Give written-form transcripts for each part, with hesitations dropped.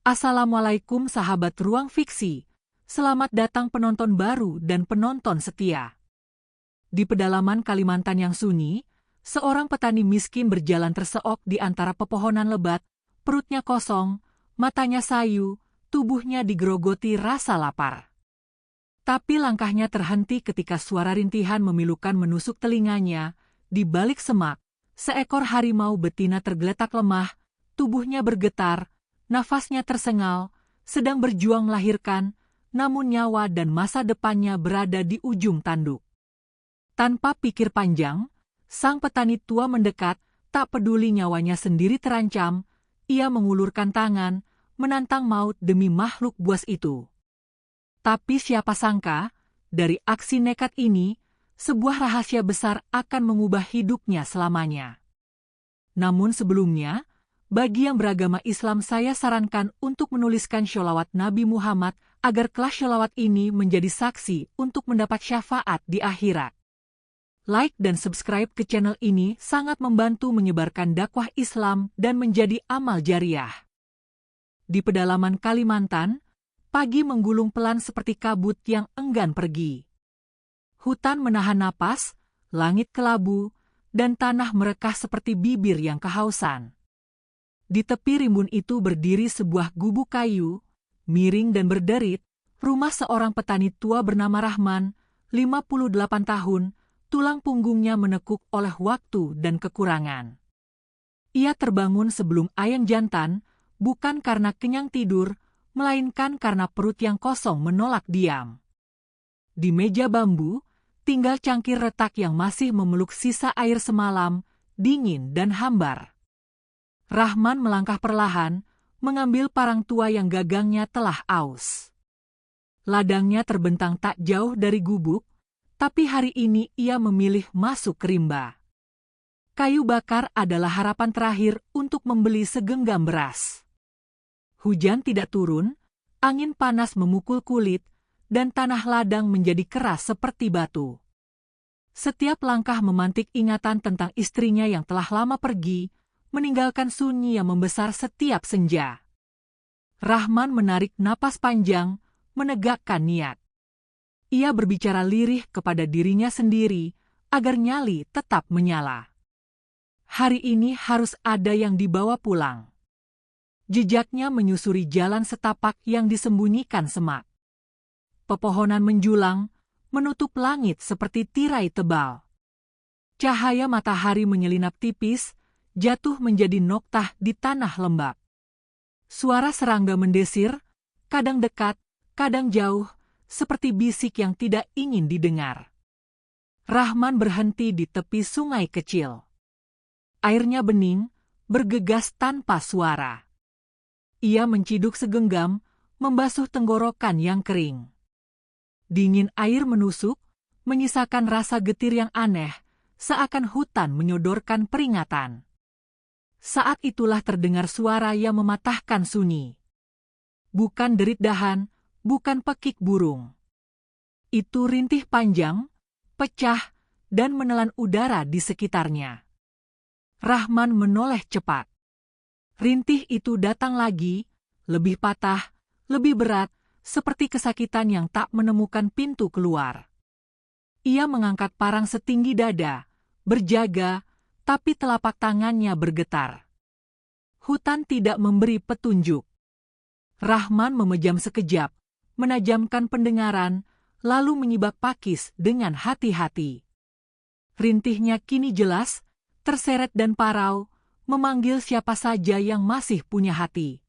Assalamualaikum sahabat Ruang Fiksi. Selamat datang penonton baru dan penonton setia. Di pedalaman Kalimantan yang sunyi, seorang petani miskin berjalan terseok di antara pepohonan lebat, perutnya kosong, matanya sayu, tubuhnya digerogoti rasa lapar. Tapi langkahnya terhenti ketika suara rintihan memilukan menusuk telinganya. Di balik semak, seekor harimau betina tergeletak lemah, tubuhnya bergetar, nafasnya tersengal, sedang berjuang melahirkan, namun nyawa dan masa depannya berada di ujung tanduk. Tanpa pikir panjang, sang petani tua mendekat, tak peduli nyawanya sendiri terancam, ia mengulurkan tangan, menantang maut demi makhluk buas itu. Tapi siapa sangka, dari aksi nekat ini, sebuah rahasia besar akan mengubah hidupnya selamanya. Namun sebelumnya, bagi yang beragama Islam saya sarankan untuk menuliskan sholawat Nabi Muhammad agar kelas sholawat ini menjadi saksi untuk mendapat syafaat di akhirat. Like dan subscribe ke channel ini sangat membantu menyebarkan dakwah Islam dan menjadi amal jariah. Di pedalaman Kalimantan, pagi menggulung pelan seperti kabut yang enggan pergi. Hutan menahan napas, langit kelabu, dan tanah merekah seperti bibir yang kehausan. Di tepi rimbun itu berdiri sebuah gubuk kayu, miring dan berderit, rumah seorang petani tua bernama Rahman, 58 tahun, tulang punggungnya menekuk oleh waktu dan kekurangan. Ia terbangun sebelum ayam jantan, bukan karena kenyang tidur, melainkan karena perut yang kosong menolak diam. Di meja bambu, tinggal cangkir retak yang masih memeluk sisa air semalam, dingin dan hambar. Rahman melangkah perlahan, mengambil parang tua yang gagangnya telah aus. Ladangnya terbentang tak jauh dari gubuk, tapi hari ini ia memilih masuk ke rimba. Kayu bakar adalah harapan terakhir untuk membeli segenggam beras. Hujan tidak turun, angin panas memukul kulit, dan tanah ladang menjadi keras seperti batu. Setiap langkah memantik ingatan tentang istrinya yang telah lama pergi, meninggalkan sunyi yang membesar setiap senja. Rahman menarik napas panjang, menegakkan niat. Ia berbicara lirih kepada dirinya sendiri, agar nyali tetap menyala. Hari ini harus ada yang dibawa pulang. Jejaknya menyusuri jalan setapak yang disembunyikan semak. Pepohonan menjulang, menutup langit seperti tirai tebal. Cahaya matahari menyelinap tipis, jatuh menjadi noktah di tanah lembab. Suara serangga mendesir, kadang dekat, kadang jauh, seperti bisik yang tidak ingin didengar. Rahman berhenti di tepi sungai kecil. Airnya bening, bergegas tanpa suara. Ia menciduk segenggam, membasuh tenggorokan yang kering. Dingin air menusuk, menyisakan rasa getir yang aneh, seakan hutan menyodorkan peringatan. Saat itulah terdengar suara yang mematahkan sunyi. Bukan derit dahan, bukan pekik burung. Itu rintih panjang, pecah, dan menelan udara di sekitarnya. Rahman menoleh cepat. Rintih itu datang lagi, lebih patah, lebih berat, seperti kesakitan yang tak menemukan pintu keluar. Ia mengangkat parang setinggi dada, berjaga, tapi telapak tangannya bergetar. Hutan tidak memberi petunjuk. Rahman memejam sekejap, menajamkan pendengaran, lalu menyibak pakis dengan hati-hati. Rintihnya kini jelas, terseret dan parau, memanggil siapa saja yang masih punya hati.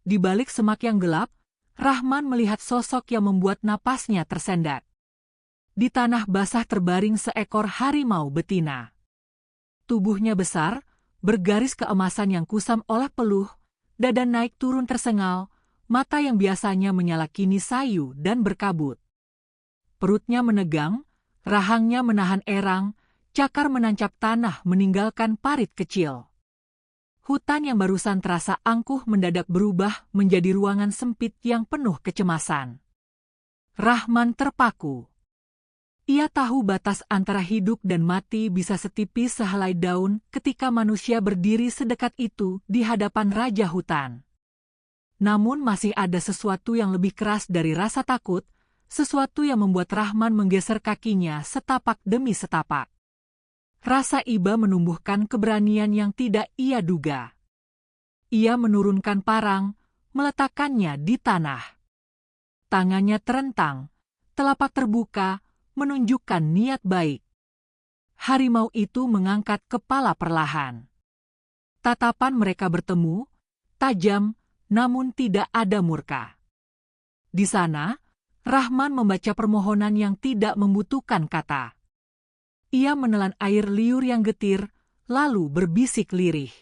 Di balik semak yang gelap, Rahman melihat sosok yang membuat napasnya tersendat. Di tanah basah terbaring seekor harimau betina. Tubuhnya besar, bergaris keemasan yang kusam oleh peluh, dada naik turun tersengal, mata yang biasanya menyala kini sayu dan berkabut. Perutnya menegang, rahangnya menahan erang, cakar menancap tanah meninggalkan parit kecil. Hutan yang barusan terasa angkuh mendadak berubah menjadi ruangan sempit yang penuh kecemasan. Rahman terpaku. Ia tahu batas antara hidup dan mati bisa setipis sehelai daun ketika manusia berdiri sedekat itu di hadapan Raja Hutan. Namun masih ada sesuatu yang lebih keras dari rasa takut, sesuatu yang membuat Rahman menggeser kakinya setapak demi setapak. Rasa iba menumbuhkan keberanian yang tidak ia duga. Ia menurunkan parang, meletakkannya di tanah. Tangannya terentang, telapak terbuka, menunjukkan niat baik. Harimau itu mengangkat kepala perlahan. Tatapan mereka bertemu, tajam, namun tidak ada murka. Di sana, Rahman membaca permohonan yang tidak membutuhkan kata. Ia menelan air liur yang getir, lalu berbisik lirih.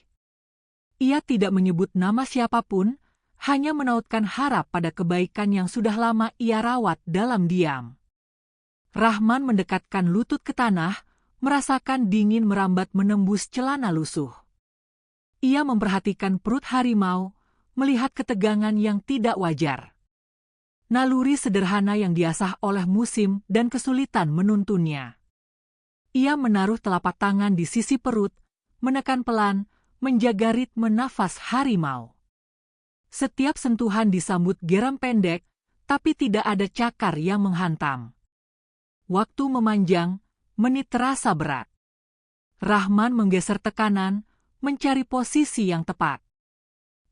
Ia tidak menyebut nama siapapun, hanya menautkan harap pada kebaikan yang sudah lama ia rawat dalam diam. Rahman mendekatkan lutut ke tanah, merasakan dingin merambat menembus celana lusuh. Ia memperhatikan perut harimau, melihat ketegangan yang tidak wajar. Naluri sederhana yang diasah oleh musim dan kesulitan menuntunnya. Ia menaruh telapak tangan di sisi perut, menekan pelan, menjaga ritme nafas harimau. Setiap sentuhan disambut geram pendek, tapi tidak ada cakar yang menghantam. Waktu memanjang, menit terasa berat. Rahman menggeser tekanan, mencari posisi yang tepat.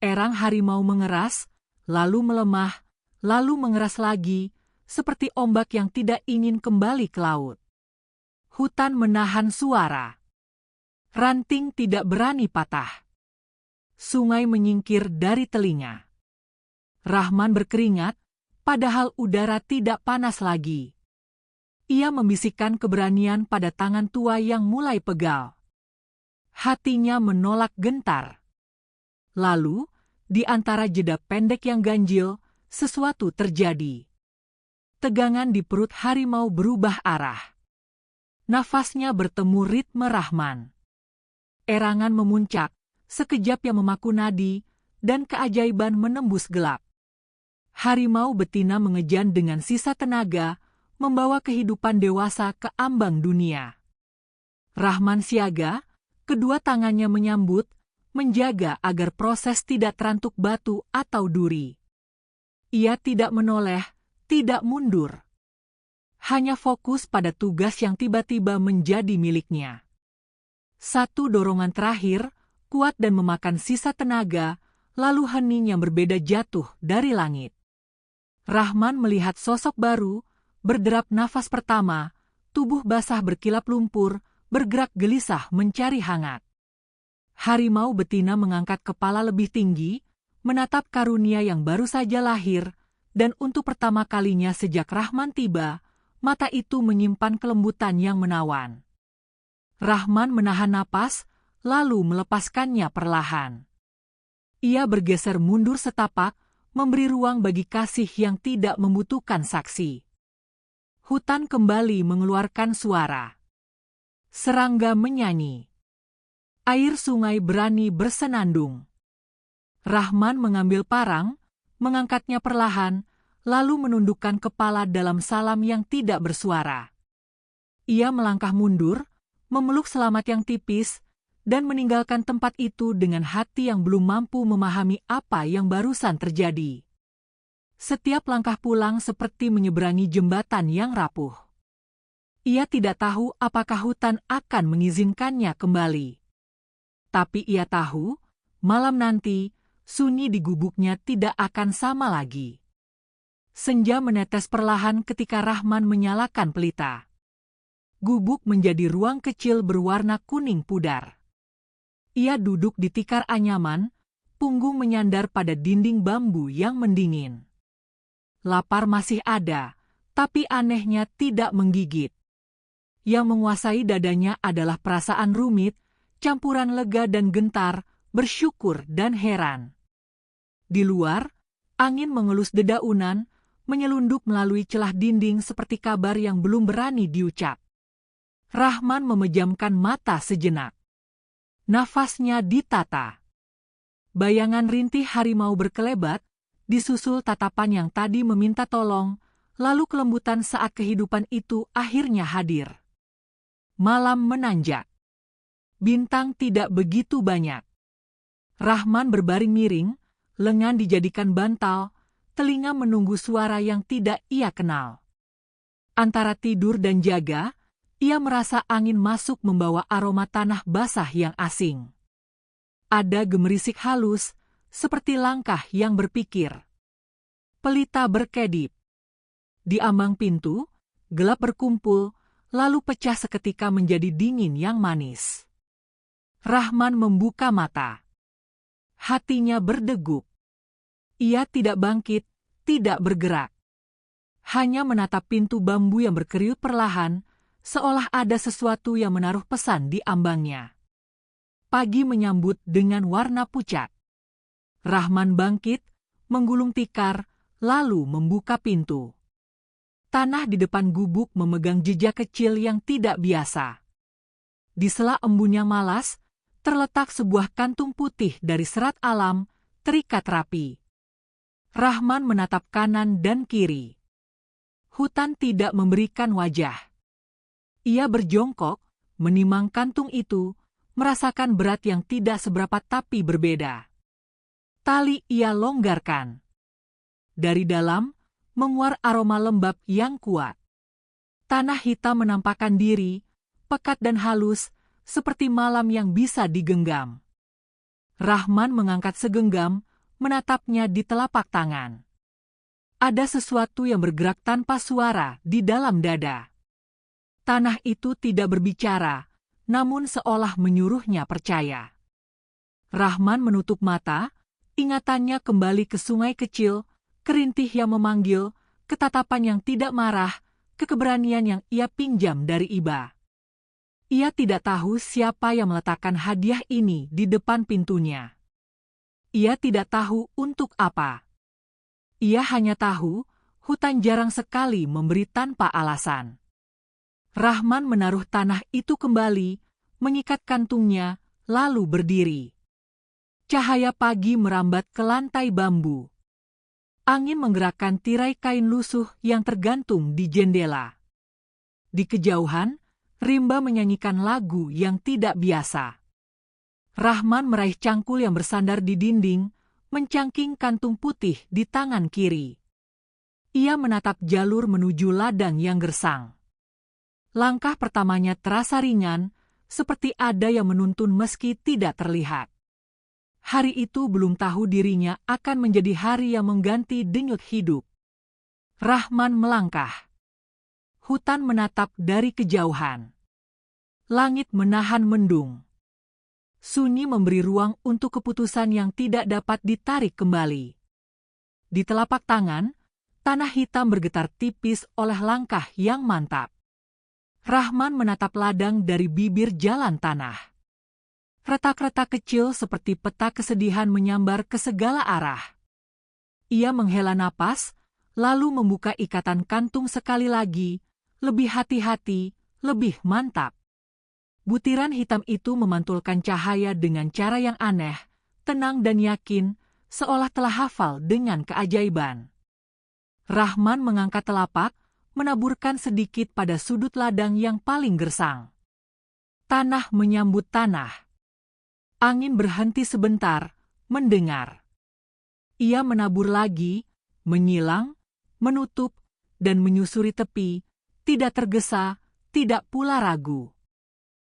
Erang harimau mengeras, lalu melemah, lalu mengeras lagi, seperti ombak yang tidak ingin kembali ke laut. Hutan menahan suara. Ranting tidak berani patah. Sungai menyingkir dari telinga. Rahman berkeringat, padahal udara tidak panas lagi. Ia membisikkan keberanian pada tangan tua yang mulai pegal. Hatinya menolak gentar. Lalu, di antara jeda pendek yang ganjil, sesuatu terjadi. Tegangan di perut harimau berubah arah. Nafasnya bertemu ritme Rahman. Erangan memuncak, sekejap yang memaku nadi, dan keajaiban menembus gelap. Harimau betina mengejan dengan sisa tenaga, membawa kehidupan dewasa ke ambang dunia. Rahman siaga, kedua tangannya menyambut, menjaga agar proses tidak terantuk batu atau duri. Ia tidak menoleh, tidak mundur. Hanya fokus pada tugas yang tiba-tiba menjadi miliknya. Satu dorongan terakhir, kuat dan memakan sisa tenaga, lalu hening yang berbeda jatuh dari langit. Rahman melihat sosok baru, berderap nafas pertama, tubuh basah berkilap lumpur, bergerak gelisah mencari hangat. Harimau betina mengangkat kepala lebih tinggi, menatap karunia yang baru saja lahir, dan untuk pertama kalinya sejak Rahman tiba, mata itu menyimpan kelembutan yang menawan. Rahman menahan napas, lalu melepaskannya perlahan. Ia bergeser mundur setapak, memberi ruang bagi kasih yang tidak membutuhkan saksi. Hutan kembali mengeluarkan suara. Serangga menyanyi. Air sungai berani bersenandung. Rahman mengambil parang, mengangkatnya perlahan, lalu menundukkan kepala dalam salam yang tidak bersuara. Ia melangkah mundur, memeluk Selamat yang tipis, dan meninggalkan tempat itu dengan hati yang belum mampu memahami apa yang barusan terjadi. Setiap langkah pulang seperti menyeberangi jembatan yang rapuh. Ia tidak tahu apakah hutan akan mengizinkannya kembali. Tapi ia tahu, malam nanti, sunyi di gubuknya tidak akan sama lagi. Senja menetes perlahan ketika Rahman menyalakan pelita. Gubuk menjadi ruang kecil berwarna kuning pudar. Ia duduk di tikar anyaman, punggung menyandar pada dinding bambu yang mendingin. Lapar masih ada, tapi anehnya tidak menggigit. Yang menguasai dadanya adalah perasaan rumit, campuran lega dan gentar, bersyukur dan heran. Di luar, angin mengelus dedaunan, menyelundup melalui celah dinding seperti kabar yang belum berani diucap. Rahman memejamkan mata sejenak. Nafasnya ditata. Bayangan rintih harimau berkelebat, disusul tatapan yang tadi meminta tolong, lalu kelembutan saat kehidupan itu akhirnya hadir. Malam menanjak. Bintang tidak begitu banyak. Rahman berbaring miring, lengan dijadikan bantal, telinga menunggu suara yang tidak ia kenal. Antara tidur dan jaga, ia merasa angin masuk membawa aroma tanah basah yang asing. Ada gemerisik halus, seperti langkah yang berpikir. Pelita berkedip. Di ambang pintu, gelap berkumpul, lalu pecah seketika menjadi dingin yang manis. Rahman membuka mata. Hatinya berdegup. Ia tidak bangkit, tidak bergerak. Hanya menatap pintu bambu yang berkeriut perlahan, seolah ada sesuatu yang menaruh pesan di ambangnya. Pagi menyambut dengan warna pucat. Rahman bangkit, menggulung tikar, lalu membuka pintu. Tanah di depan gubuk memegang jejak kecil yang tidak biasa. Di sela embunnya malas, terletak sebuah kantung putih dari serat alam, terikat rapi. Rahman menatap kanan dan kiri. Hutan tidak memberikan wajah. Ia berjongkok, menimang kantung itu, merasakan berat yang tidak seberapa tapi berbeda. Tali ia longgarkan. Dari dalam, menguar aroma lembab yang kuat. Tanah hitam menampakkan diri, pekat dan halus, seperti malam yang bisa digenggam. Rahman mengangkat segenggam, menatapnya di telapak tangan. Ada sesuatu yang bergerak tanpa suara di dalam dada. Tanah itu tidak berbicara, namun seolah menyuruhnya percaya. Rahman menutup mata, ingatannya kembali ke sungai kecil, kerintih yang memanggil, ketatapan yang tidak marah, keberanian yang ia pinjam dari Iba. Ia tidak tahu siapa yang meletakkan hadiah ini di depan pintunya. Ia tidak tahu untuk apa. Ia hanya tahu, hutan jarang sekali memberi tanpa alasan. Rahman menaruh tanah itu kembali, mengikat kantungnya, lalu berdiri. Cahaya pagi merambat ke lantai bambu. Angin menggerakkan tirai kain lusuh yang tergantung di jendela. Di kejauhan, rimba menyanyikan lagu yang tidak biasa. Rahman meraih cangkul yang bersandar di dinding, mencangking kantung putih di tangan kiri. Ia menatap jalur menuju ladang yang gersang. Langkah pertamanya terasa ringan, seperti ada yang menuntun meski tidak terlihat. Hari itu belum tahu dirinya akan menjadi hari yang mengganti denyut hidup. Rahman melangkah. Hutan menatap dari kejauhan. Langit menahan mendung. Sunyi memberi ruang untuk keputusan yang tidak dapat ditarik kembali. Di telapak tangan, tanah hitam bergetar tipis oleh langkah yang mantap. Rahman menatap ladang dari bibir jalan tanah. Retak-retak kecil seperti peta kesedihan menyambar ke segala arah. Ia menghela napas, lalu membuka ikatan kantung sekali lagi, lebih hati-hati, lebih mantap. Butiran hitam itu memantulkan cahaya dengan cara yang aneh, tenang dan yakin, seolah telah hafal dengan keajaiban. Rahman mengangkat telapak, menaburkan sedikit pada sudut ladang yang paling gersang. Tanah menyambut tanah. Angin berhenti sebentar, mendengar. Ia menabur lagi, menyilang, menutup, dan menyusuri tepi, tidak tergesa, tidak pula ragu.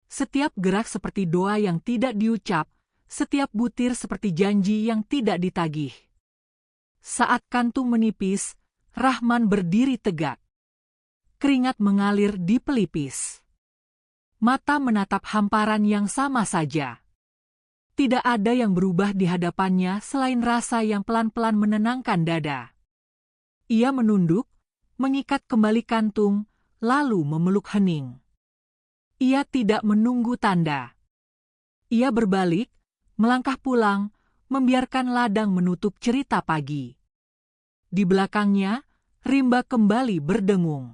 Setiap gerak seperti doa yang tidak diucap, setiap butir seperti janji yang tidak ditagih. Saat kantung menipis, Rahman berdiri tegak. Keringat mengalir di pelipis. Mata menatap hamparan yang sama saja. Tidak ada yang berubah di hadapannya selain rasa yang pelan-pelan menenangkan dada. Ia menunduk, mengikat kembali kantung, lalu memeluk hening. Ia tidak menunggu tanda. Ia berbalik, melangkah pulang, membiarkan ladang menutup cerita pagi. Di belakangnya, rimba kembali berdengung.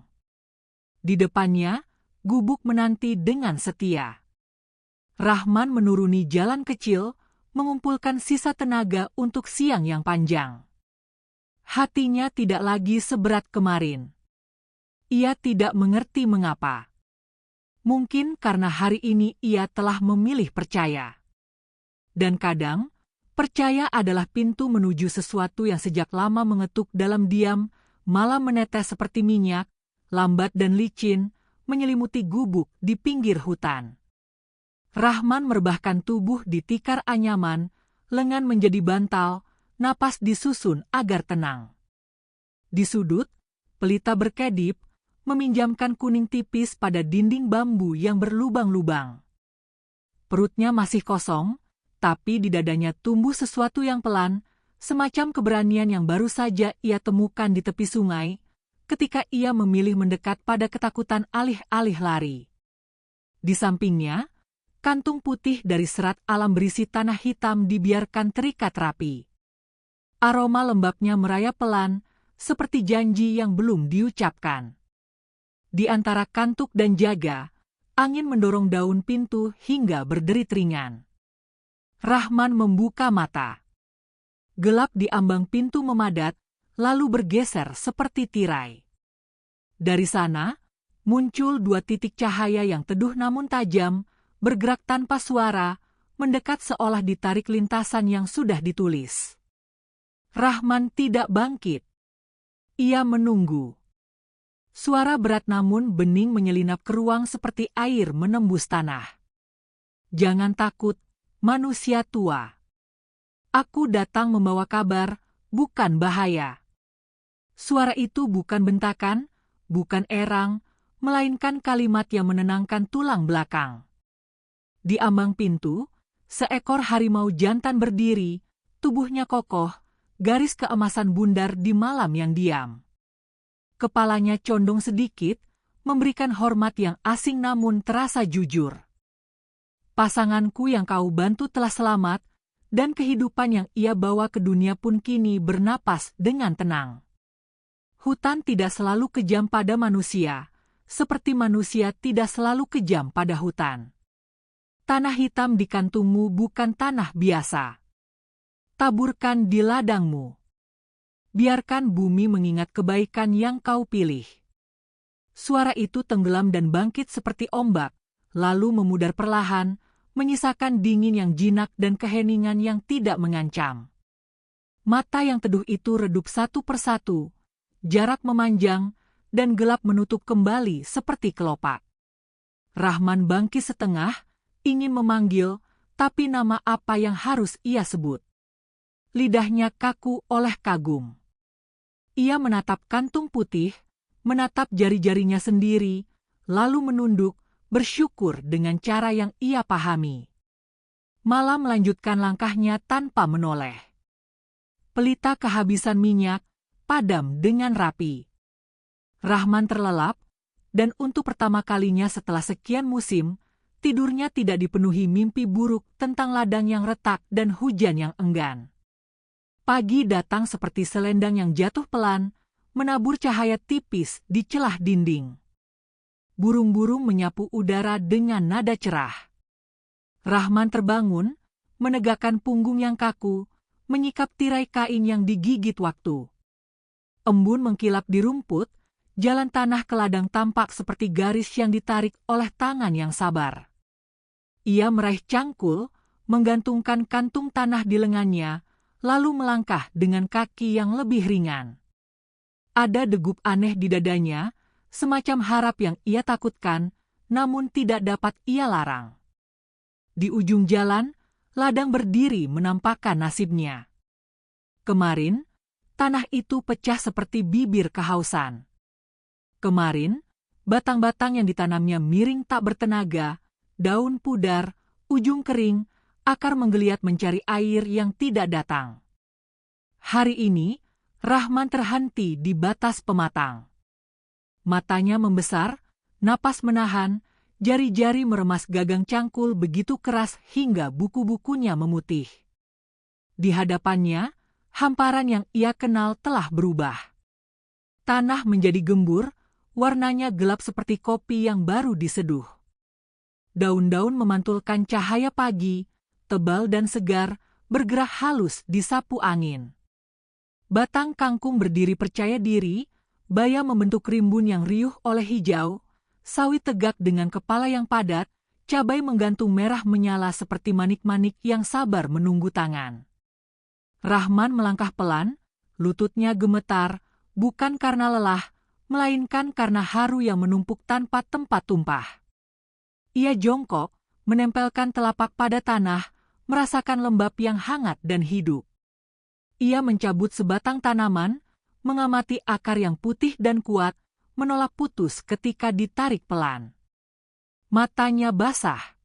Di depannya, gubuk menanti dengan setia. Rahman menuruni jalan kecil, mengumpulkan sisa tenaga untuk siang yang panjang. Hatinya tidak lagi seberat kemarin. Ia tidak mengerti mengapa. Mungkin karena hari ini ia telah memilih percaya. Dan kadang, Percaya adalah pintu menuju sesuatu yang sejak lama mengetuk dalam diam, malam menetes seperti minyak, lambat dan licin, menyelimuti gubuk di pinggir hutan. Rahman merebahkan tubuh di tikar anyaman, lengan menjadi bantal, napas disusun agar tenang. Di sudut, pelita berkedip, meminjamkan kuning tipis pada dinding bambu yang berlubang-lubang. Perutnya masih kosong, tapi di dadanya tumbuh sesuatu yang pelan, semacam keberanian yang baru saja ia temukan di tepi sungai, ketika ia memilih mendekat pada ketakutan alih-alih lari. Di sampingnya, kantung putih dari serat alam berisi tanah hitam dibiarkan terikat rapi. Aroma lembabnya merayap pelan, seperti janji yang belum diucapkan. Di antara kantuk dan jaga, angin mendorong daun pintu hingga berderit ringan. Rahman membuka mata. Gelap di ambang pintu memadat, lalu bergeser seperti tirai. Dari sana, muncul dua titik cahaya yang teduh namun tajam, bergerak tanpa suara, mendekat seolah ditarik lintasan yang sudah ditulis. Rahman tidak bangkit. Ia menunggu. Suara berat namun bening menyelinap ke ruang seperti air menembus tanah. Jangan takut, manusia tua. Aku datang membawa kabar, bukan bahaya. Suara itu bukan bentakan, bukan erang, melainkan kalimat yang menenangkan tulang belakang. Di ambang pintu, seekor harimau jantan berdiri, tubuhnya kokoh, garis keemasan bundar di malam yang diam. Kepalanya condong sedikit, memberikan hormat yang asing namun terasa jujur. Pasanganku yang kau bantu telah selamat, dan kehidupan yang ia bawa ke dunia pun kini bernapas dengan tenang. Hutan tidak selalu kejam pada manusia, seperti manusia tidak selalu kejam pada hutan. Tanah hitam di kantungmu bukan tanah biasa. Taburkan di ladangmu. Biarkan bumi mengingat kebaikan yang kau pilih. Suara itu tenggelam dan bangkit seperti ombak, lalu memudar perlahan, menyisakan dingin yang jinak dan keheningan yang tidak mengancam. Mata yang teduh itu redup satu persatu, jarak memanjang, dan gelap menutup kembali seperti kelopak. Rahman bangkit setengah, ingin memanggil, tapi nama apa yang harus ia sebut? Lidahnya kaku oleh kagum. Ia menatap kantung putih, menatap jari-jarinya sendiri, lalu menunduk, bersyukur dengan cara yang ia pahami. Malam melanjutkan langkahnya tanpa menoleh. Pelita kehabisan minyak, padam dengan rapi. Rahman terlelap, dan untuk pertama kalinya setelah sekian musim, tidurnya tidak dipenuhi mimpi buruk tentang ladang yang retak dan hujan yang enggan. Pagi datang seperti selendang yang jatuh pelan, menabur cahaya tipis di celah dinding. Burung-burung menyapu udara dengan nada cerah. Rahman terbangun, menegakkan punggung yang kaku, menyikap tirai kain yang digigit waktu. Embun mengkilap di rumput, jalan tanah ke ladang tampak seperti garis yang ditarik oleh tangan yang sabar. Ia meraih cangkul, menggantungkan kantung tanah di lengannya, lalu melangkah dengan kaki yang lebih ringan. Ada degup aneh di dadanya, semacam harap yang ia takutkan, namun tidak dapat ia larang. Di ujung jalan, ladang berdiri menampakkan nasibnya. Kemarin, tanah itu pecah seperti bibir kehausan. Kemarin, batang-batang yang ditanamnya miring tak bertenaga, daun pudar, ujung kering, akar menggeliat mencari air yang tidak datang. Hari ini, Rahman terhenti di batas pematang. Matanya membesar, napas menahan, jari-jari meremas gagang cangkul begitu keras hingga buku-bukunya memutih. Di hadapannya, hamparan yang ia kenal telah berubah. Tanah menjadi gembur, warnanya gelap seperti kopi yang baru diseduh. Daun-daun memantulkan cahaya pagi, tebal dan segar, bergerak halus di sapu angin. Batang kangkung berdiri percaya diri, baya membentuk rimbun yang riuh oleh hijau, sawit tegak dengan kepala yang padat, cabai menggantung merah menyala seperti manik-manik yang sabar menunggu tangan. Rahman melangkah pelan, lututnya gemetar, bukan karena lelah, melainkan karena haru yang menumpuk tanpa tempat tumpah. Ia jongkok, menempelkan telapak pada tanah, merasakan lembab yang hangat dan hidup. Ia mencabut sebatang tanaman, mengamati akar yang putih dan kuat, menolak putus ketika ditarik pelan. Matanya basah.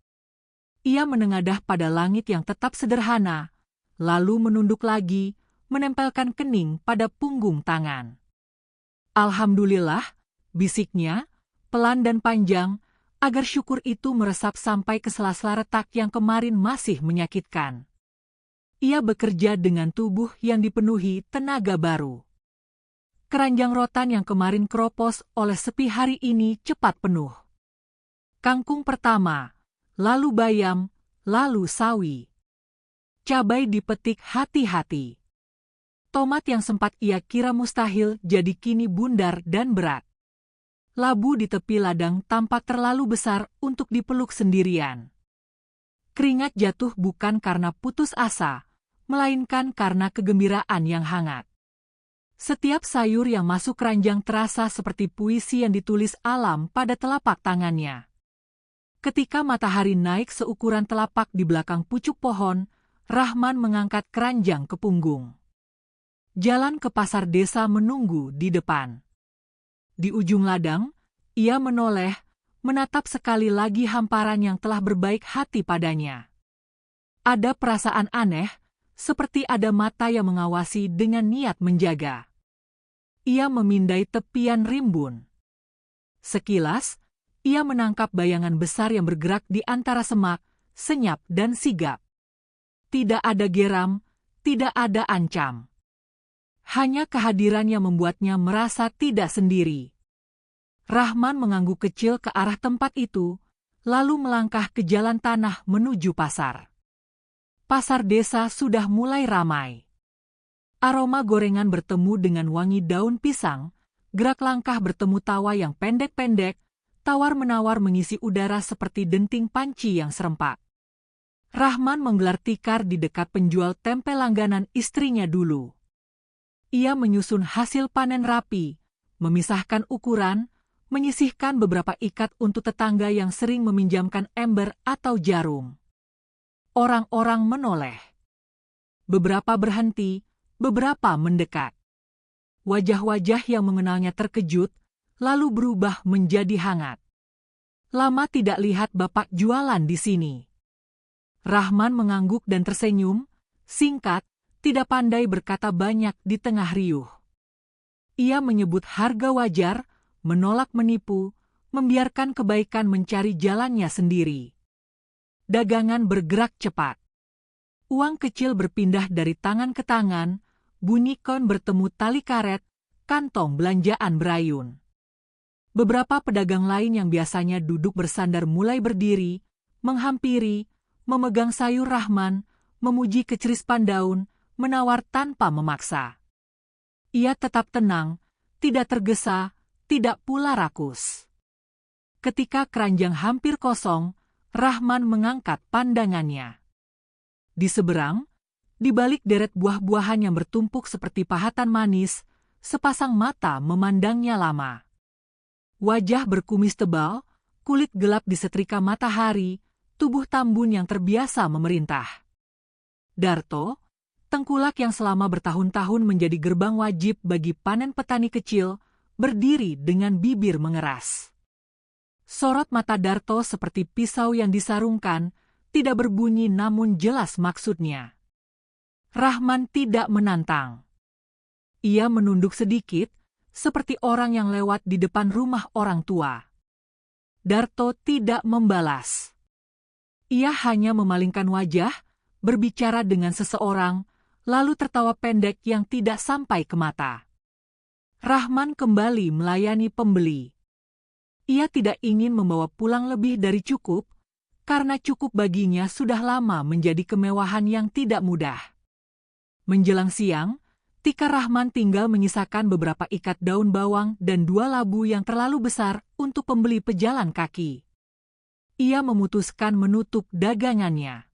Ia menengadah pada langit yang tetap sederhana, lalu menunduk lagi, menempelkan kening pada punggung tangan. Alhamdulillah, bisiknya, pelan dan panjang, agar syukur itu meresap sampai ke sela-sela retak yang kemarin masih menyakitkan. Ia bekerja dengan tubuh yang dipenuhi tenaga baru. Keranjang rotan yang kemarin keropos oleh sepi hari ini cepat penuh. Kangkung pertama, lalu bayam, lalu sawi. Cabai dipetik hati-hati. Tomat yang sempat ia kira mustahil jadi kini bundar dan berat. Labu di tepi ladang tampak terlalu besar untuk dipeluk sendirian. Keringat jatuh bukan karena putus asa, melainkan karena kegembiraan yang hangat. Setiap sayur yang masuk keranjang terasa seperti puisi yang ditulis alam pada telapak tangannya. Ketika matahari naik seukuran telapak di belakang pucuk pohon, Rahman mengangkat keranjang ke punggung. Jalan ke pasar desa menunggu di depan. Di ujung ladang, ia menoleh, menatap sekali lagi hamparan yang telah berbaik hati padanya. Ada perasaan aneh, seperti ada mata yang mengawasi dengan niat menjaga. Ia memindai tepian rimbun. Sekilas, ia menangkap bayangan besar yang bergerak di antara semak, senyap dan sigap. Tidak ada geram, tidak ada ancam. Hanya kehadiran yang membuatnya merasa tidak sendiri. Rahman mengangguk kecil ke arah tempat itu, lalu melangkah ke jalan tanah menuju pasar. Pasar desa sudah mulai ramai. Aroma gorengan bertemu dengan wangi daun pisang, gerak langkah bertemu tawa yang pendek-pendek, tawar-menawar mengisi udara seperti denting panci yang serempak. Rahman menggelar tikar di dekat penjual tempe langganan istrinya dulu. Ia menyusun hasil panen rapi, memisahkan ukuran, menyisihkan beberapa ikat untuk tetangga yang sering meminjamkan ember atau jarum. Orang-orang menoleh. Beberapa berhenti, beberapa mendekat. Wajah-wajah yang mengenalnya terkejut, lalu berubah menjadi hangat. Lama tidak lihat bapak jualan di sini. Rahman mengangguk dan tersenyum, singkat, tidak pandai berkata banyak di tengah riuh. Ia menyebut harga wajar, menolak menipu, membiarkan kebaikan mencari jalannya sendiri. Dagangan bergerak cepat. Uang kecil berpindah dari tangan ke tangan, bunyi koin bertemu tali karet, kantong belanjaan berayun. Beberapa pedagang lain yang biasanya duduk bersandar mulai berdiri, menghampiri, memegang sayur Rahman, memuji kecerispan daun, menawar tanpa memaksa. Ia tetap tenang, tidak tergesa, tidak pula rakus. Ketika keranjang hampir kosong, Rahman mengangkat pandangannya. Di seberang, di balik deret buah-buahan yang bertumpuk seperti pahatan manis, sepasang mata memandangnya lama. Wajah berkumis tebal, kulit gelap disetrika matahari, tubuh tambun yang terbiasa memerintah. Darto, tengkulak yang selama bertahun-tahun menjadi gerbang wajib bagi panen petani kecil, berdiri dengan bibir mengeras. Sorot mata Darto seperti pisau yang disarungkan, tidak berbunyi namun jelas maksudnya. Rahman tidak menantang. Ia menunduk sedikit, seperti orang yang lewat di depan rumah orang tua. Darto tidak membalas. Ia hanya memalingkan wajah, berbicara dengan seseorang, lalu tertawa pendek yang tidak sampai ke mata. Rahman kembali melayani pembeli. Ia tidak ingin membawa pulang lebih dari cukup, karena cukup baginya sudah lama menjadi kemewahan yang tidak mudah. Menjelang siang, tikar Rahman tinggal menyisakan beberapa ikat daun bawang dan 2 labu yang terlalu besar untuk pembeli pejalan kaki. Ia memutuskan menutup dagangannya.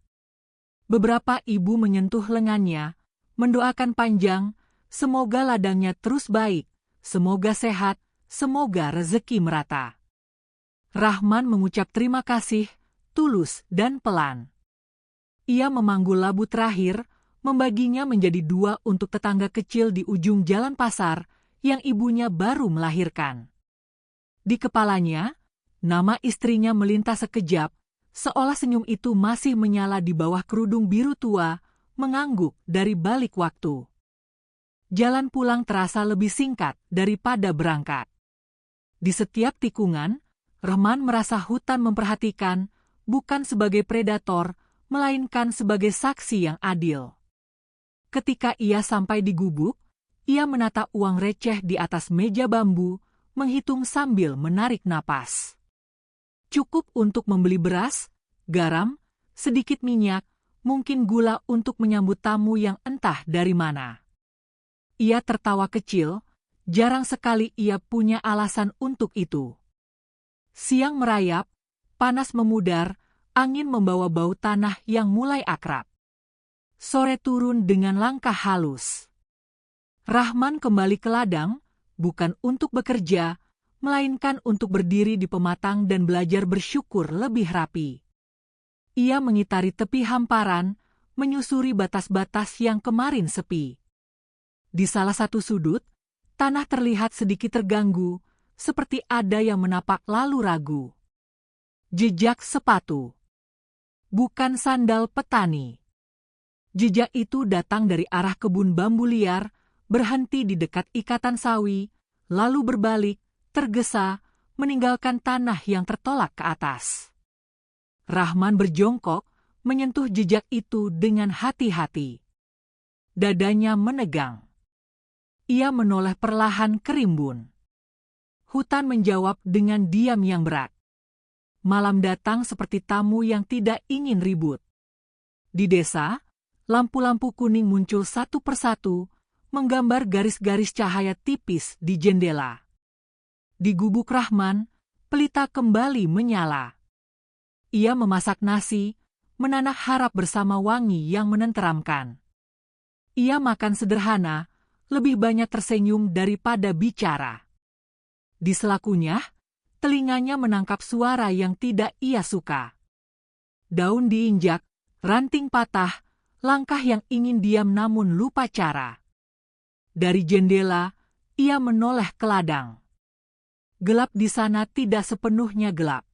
Beberapa ibu menyentuh lengannya, mendoakan panjang, semoga ladangnya terus baik, semoga sehat, semoga rezeki merata. Rahman mengucap terima kasih, tulus dan pelan. Ia memanggul labu terakhir, membaginya menjadi 2 untuk tetangga kecil di ujung jalan pasar yang ibunya baru melahirkan. Di kepalanya, nama istrinya melintas sekejap, seolah senyum itu masih menyala di bawah kerudung biru tua, mengangguk dari balik waktu. Jalan pulang terasa lebih singkat daripada berangkat. Di setiap tikungan, Rahman merasa hutan memperhatikan, bukan sebagai predator, melainkan sebagai saksi yang adil. Ketika ia sampai di gubuk, ia menata uang receh di atas meja bambu, menghitung sambil menarik napas. Cukup untuk membeli beras, garam, sedikit minyak, mungkin gula untuk menyambut tamu yang entah dari mana. Ia tertawa kecil, jarang sekali ia punya alasan untuk itu. Siang merayap, panas memudar, angin membawa bau tanah yang mulai akrab. Sore turun dengan langkah halus. Rahman kembali ke ladang, bukan untuk bekerja, melainkan untuk berdiri di pematang dan belajar bersyukur lebih rapi. Ia mengitari tepi hamparan, menyusuri batas-batas yang kemarin sepi. Di salah satu sudut, tanah terlihat sedikit terganggu, seperti ada yang menapak lalu ragu. Jejak sepatu. Bukan sandal petani. Jejak itu datang dari arah kebun bambu liar, berhenti di dekat ikatan sawi, lalu berbalik, tergesa, meninggalkan tanah yang tertolak ke atas. Rahman berjongkok, menyentuh jejak itu dengan hati-hati. Dadanya menegang. Ia menoleh perlahan ke rimbun. Hutan menjawab dengan diam yang berat. Malam datang seperti tamu yang tidak ingin ribut. Di desa, lampu-lampu kuning muncul satu persatu, menggambar garis-garis cahaya tipis di jendela. Di gubuk Rahman, pelita kembali menyala. Ia memasak nasi, menanak harap bersama wangi yang menenteramkan. Ia makan sederhana, lebih banyak tersenyum daripada bicara. Di selakunya, telinganya menangkap suara yang tidak ia suka. Daun diinjak, ranting patah, langkah yang ingin diam namun lupa cara. Dari jendela, ia menoleh ke ladang. Gelap di sana tidak sepenuhnya gelap.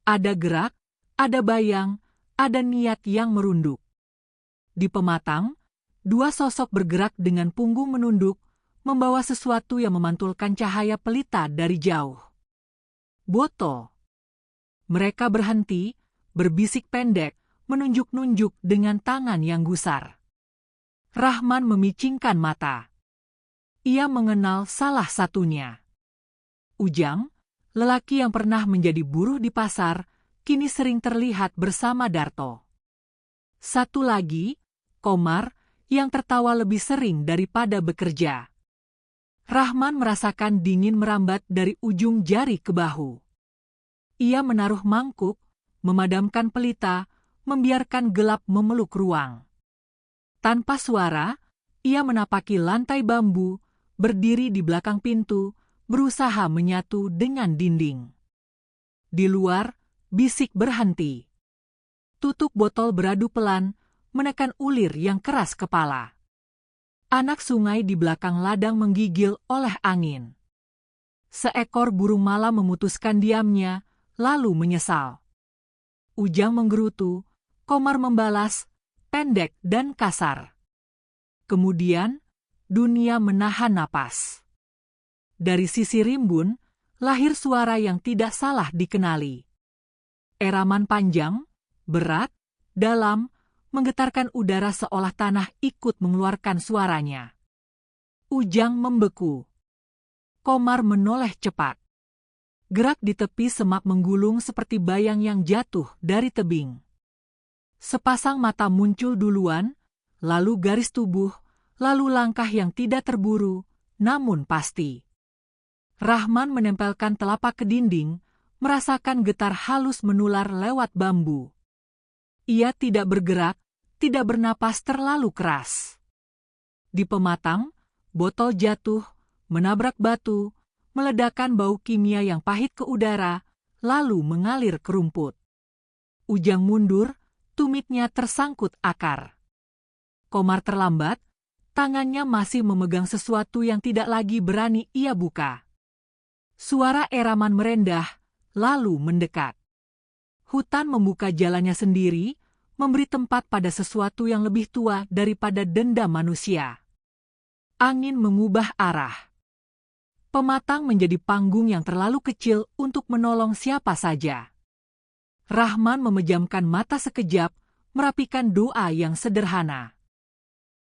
Ada gerak, ada bayang, ada niat yang merunduk. Di pematang, 2 sosok bergerak dengan punggung menunduk, membawa sesuatu yang memantulkan cahaya pelita dari jauh. Botol. Mereka berhenti, berbisik pendek, menunjuk-nunjuk dengan tangan yang gusar. Rahman memicingkan mata. Ia mengenal salah satunya. Ujang, lelaki yang pernah menjadi buruh di pasar, kini sering terlihat bersama Darto. Satu lagi, Komar, yang tertawa lebih sering daripada bekerja. Rahman merasakan dingin merambat dari ujung jari ke bahu. Ia menaruh mangkuk, memadamkan pelita, membiarkan gelap memeluk ruang. Tanpa suara, ia menapaki lantai bambu, berdiri di belakang pintu, berusaha menyatu dengan dinding. Di luar, bisik berhenti. Tutup botol beradu pelan, menekan ulir yang keras kepala. Anak sungai di belakang ladang menggigil oleh angin. Seekor burung malam memutuskan diamnya, lalu menyesal. Ujang menggerutu, Komar membalas, pendek dan kasar. Kemudian, dunia menahan napas. Dari sisi rimbun, lahir suara yang tidak salah dikenali. Eraman panjang, berat, dalam, menggetarkan udara seolah tanah ikut mengeluarkan suaranya. Ujang membeku. Komar menoleh cepat. Gerak di tepi semak menggulung seperti bayang yang jatuh dari tebing. Sepasang mata muncul duluan, lalu garis tubuh, lalu langkah yang tidak terburu, namun pasti. Rahman menempelkan telapak ke dinding, merasakan getar halus menular lewat bambu. Ia tidak bergerak, tidak bernapas terlalu keras. Di pematang, botol jatuh, menabrak batu, meledakkan bau kimia yang pahit ke udara, lalu mengalir ke rumput. Ujang mundur, tumitnya tersangkut akar. Komar terlambat, tangannya masih memegang sesuatu yang tidak lagi berani ia buka. Suara Eraman merendah, lalu mendekat. Hutan membuka jalannya sendiri, memberi tempat pada sesuatu yang lebih tua daripada dendam manusia. Angin mengubah arah. Pematang menjadi panggung yang terlalu kecil untuk menolong siapa saja. Rahman memejamkan mata sekejap, merapikan doa yang sederhana.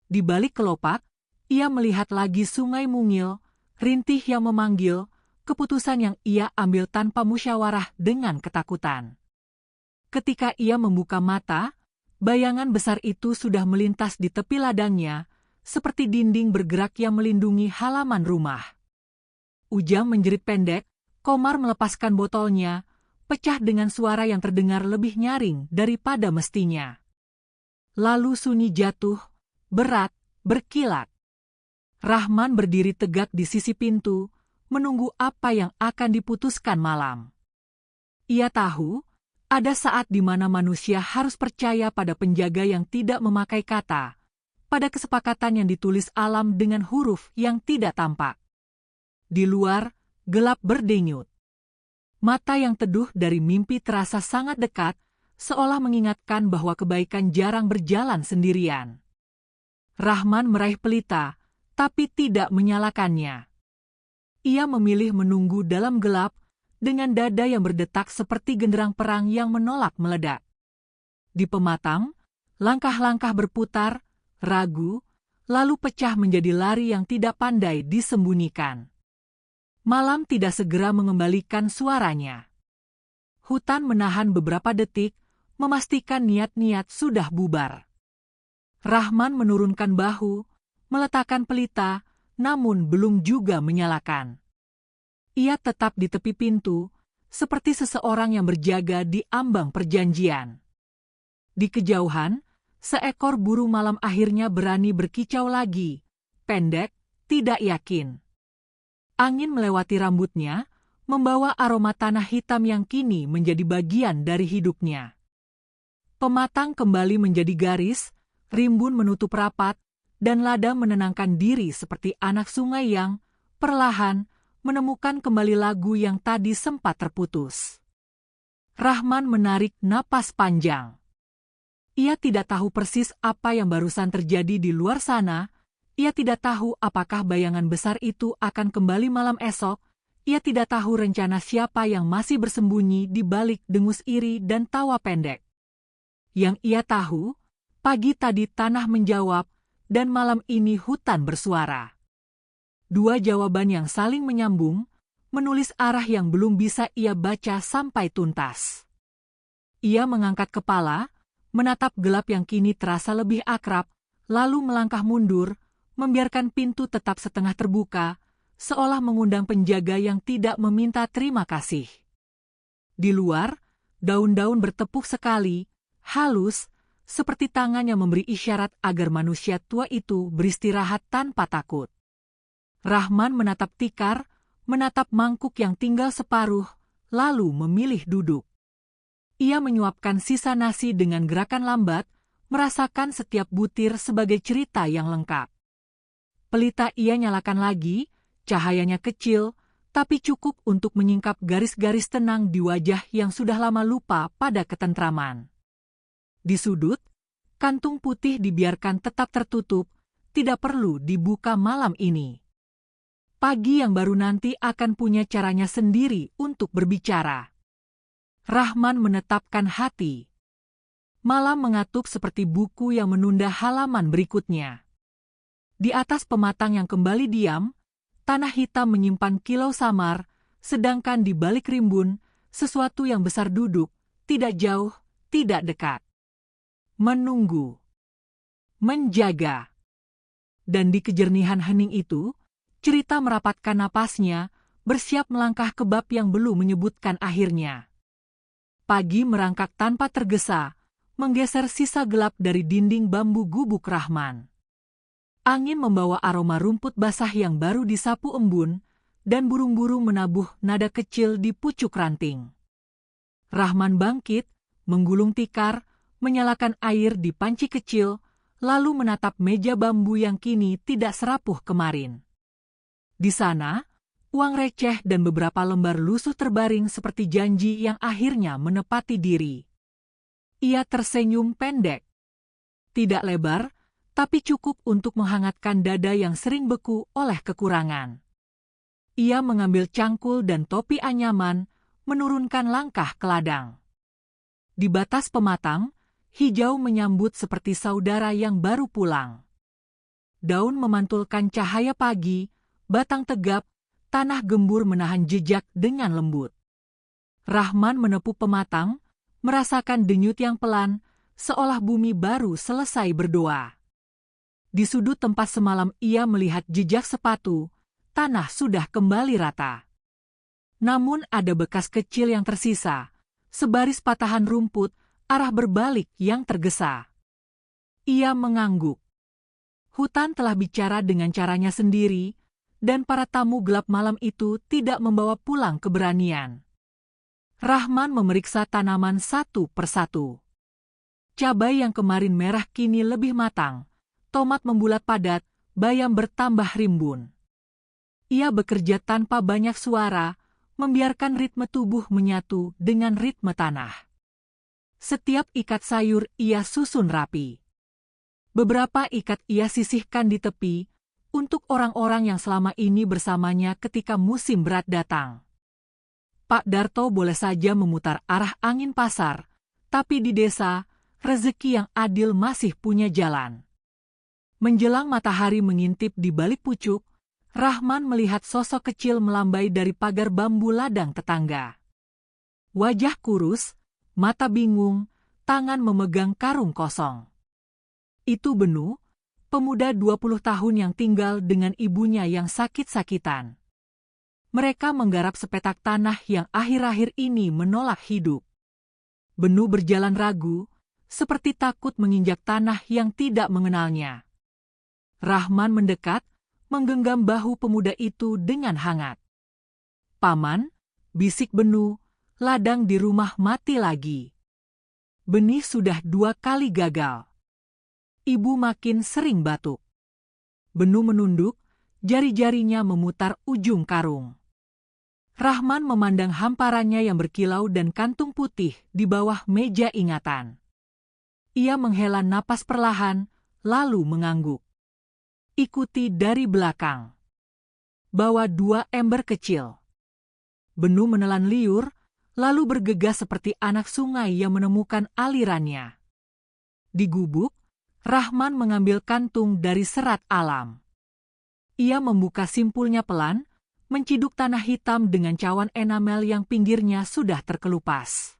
Di balik kelopak, ia melihat lagi sungai mungil, rintih yang memanggil, keputusan yang ia ambil tanpa musyawarah dengan ketakutan. Ketika ia membuka mata, bayangan besar itu sudah melintas di tepi ladangnya, seperti dinding bergerak yang melindungi halaman rumah. Ujang menjerit pendek, Komar melepaskan botolnya, pecah dengan suara yang terdengar lebih nyaring daripada mestinya. Lalu sunyi jatuh, berat, berkilat. Rahman berdiri tegak di sisi pintu, menunggu apa yang akan diputuskan malam. Ia tahu, ada saat di mana manusia harus percaya pada penjaga yang tidak memakai kata, pada kesepakatan yang ditulis alam dengan huruf yang tidak tampak. Di luar, gelap berdenyut. Mata yang teduh dari mimpi terasa sangat dekat, seolah mengingatkan bahwa kebaikan jarang berjalan sendirian. Rahman meraih pelita, tapi tidak menyalakannya. Ia memilih menunggu dalam gelap, dengan dada yang berdetak seperti genderang perang yang menolak meledak. Di pematang, langkah-langkah berputar, ragu, lalu pecah menjadi lari yang tidak pandai disembunyikan. Malam tidak segera mengembalikan suaranya. Hutan menahan beberapa detik, memastikan niat-niat sudah bubar. Rahman menurunkan bahu, meletakkan pelita, namun belum juga menyalakan. Ia tetap di tepi pintu, seperti seseorang yang berjaga di ambang perjanjian. Di kejauhan, seekor burung malam akhirnya berani berkicau lagi, pendek, tidak yakin. Angin melewati rambutnya, membawa aroma tanah hitam yang kini menjadi bagian dari hidupnya. Pematang kembali menjadi garis, rimbun menutup rapat, dan lada menenangkan diri seperti anak sungai yang, perlahan, menemukan kembali lagu yang tadi sempat terputus. Rahman menarik napas panjang. Ia tidak tahu persis apa yang barusan terjadi di luar sana, ia tidak tahu apakah bayangan besar itu akan kembali malam esok, ia tidak tahu rencana siapa yang masih bersembunyi di balik dengus iri dan tawa pendek. Yang ia tahu, pagi tadi tanah menjawab, dan malam ini hutan bersuara. Dua jawaban yang saling menyambung, menulis arah yang belum bisa ia baca sampai tuntas. Ia mengangkat kepala, menatap gelap yang kini terasa lebih akrab, lalu melangkah mundur, membiarkan pintu tetap setengah terbuka, seolah mengundang penjaga yang tidak meminta terima kasih. Di luar, daun-daun bertepuk sekali, halus, seperti tangan yang memberi isyarat agar manusia tua itu beristirahat tanpa takut. Rahman menatap tikar, menatap mangkuk yang tinggal separuh, lalu memilih duduk. Ia menyuapkan sisa nasi dengan gerakan lambat, merasakan setiap butir sebagai cerita yang lengkap. Pelita ia nyalakan lagi, cahayanya kecil, tapi cukup untuk menyingkap garis-garis tenang di wajah yang sudah lama lupa pada ketentraman. Di sudut, kantung putih dibiarkan tetap tertutup, tidak perlu dibuka malam ini. Pagi yang baru nanti akan punya caranya sendiri untuk berbicara. Rahman menetapkan hati. Malam mengatuk seperti buku yang menunda halaman berikutnya. Di atas pematang yang kembali diam, tanah hitam menyimpan kilau samar, sedangkan di balik rimbun, sesuatu yang besar duduk, tidak jauh, tidak dekat. Menunggu. Menjaga. Dan di kejernihan hening itu, cerita merapatkan napasnya, bersiap melangkah ke bab yang belum menyebutkan akhirnya. Pagi merangkak tanpa tergesa, menggeser sisa gelap dari dinding bambu gubuk Rahman. Angin membawa aroma rumput basah yang baru disapu embun, dan burung-burung menabuh nada kecil di pucuk ranting. Rahman bangkit, menggulung tikar, menyalakan air di panci kecil, lalu menatap meja bambu yang kini tidak serapuh kemarin. Di sana, uang receh dan beberapa lembar lusuh terbaring seperti janji yang akhirnya menepati diri. Ia tersenyum pendek. Tidak lebar, tapi cukup untuk menghangatkan dada yang sering beku oleh kekurangan. Ia mengambil cangkul dan topi anyaman, menurunkan langkah ke ladang. Di batas pematang, hijau menyambut seperti saudara yang baru pulang. Daun memantulkan cahaya pagi, batang tegap, tanah gembur menahan jejak dengan lembut. Rahman menepuk pematang, merasakan denyut yang pelan, seolah bumi baru selesai berdoa. Di sudut tempat semalam ia melihat jejak sepatu, tanah sudah kembali rata. Namun ada bekas kecil yang tersisa, sebaris patahan rumput, arah berbalik yang tergesa. Ia mengangguk. Hutan telah bicara dengan caranya sendiri, dan para tamu gelap malam itu tidak membawa pulang keberanian. Rahman memeriksa tanaman satu persatu. Cabai yang kemarin merah kini lebih matang, tomat membulat padat, bayam bertambah rimbun. Ia bekerja tanpa banyak suara, membiarkan ritme tubuh menyatu dengan ritme tanah. Setiap ikat sayur ia susun rapi. Beberapa ikat ia sisihkan di tepi, untuk orang-orang yang selama ini bersamanya ketika musim berat datang. Pak Darto boleh saja memutar arah angin pasar, tapi di desa, rezeki yang adil masih punya jalan. Menjelang matahari mengintip di balik pucuk, Rahman melihat sosok kecil melambai dari pagar bambu ladang tetangga. Wajah kurus, mata bingung, tangan memegang karung kosong. Itu Benu, pemuda 20 tahun yang tinggal dengan ibunya yang sakit-sakitan. Mereka menggarap sepetak tanah yang akhir-akhir ini menolak hidup. Benu berjalan ragu, seperti takut menginjak tanah yang tidak mengenalnya. Rahman mendekat, menggenggam bahu pemuda itu dengan hangat. "Paman," bisik Benu, "ladang di rumah mati lagi. Benih sudah 2 kali gagal." Ibu makin sering batuk. Benu menunduk, jari-jarinya memutar ujung karung. Rahman memandang hamparannya yang berkilau dan kantung putih di bawah meja ingatan. Ia menghela napas perlahan, lalu mengangguk. Ikuti dari belakang. Bawa 2 ember kecil. Benu menelan liur, lalu bergegas seperti anak sungai yang menemukan alirannya. Di gubuk, Rahman mengambil kantung dari serat alam. Ia membuka simpulnya pelan, menciduk tanah hitam dengan cawan enamel yang pinggirnya sudah terkelupas.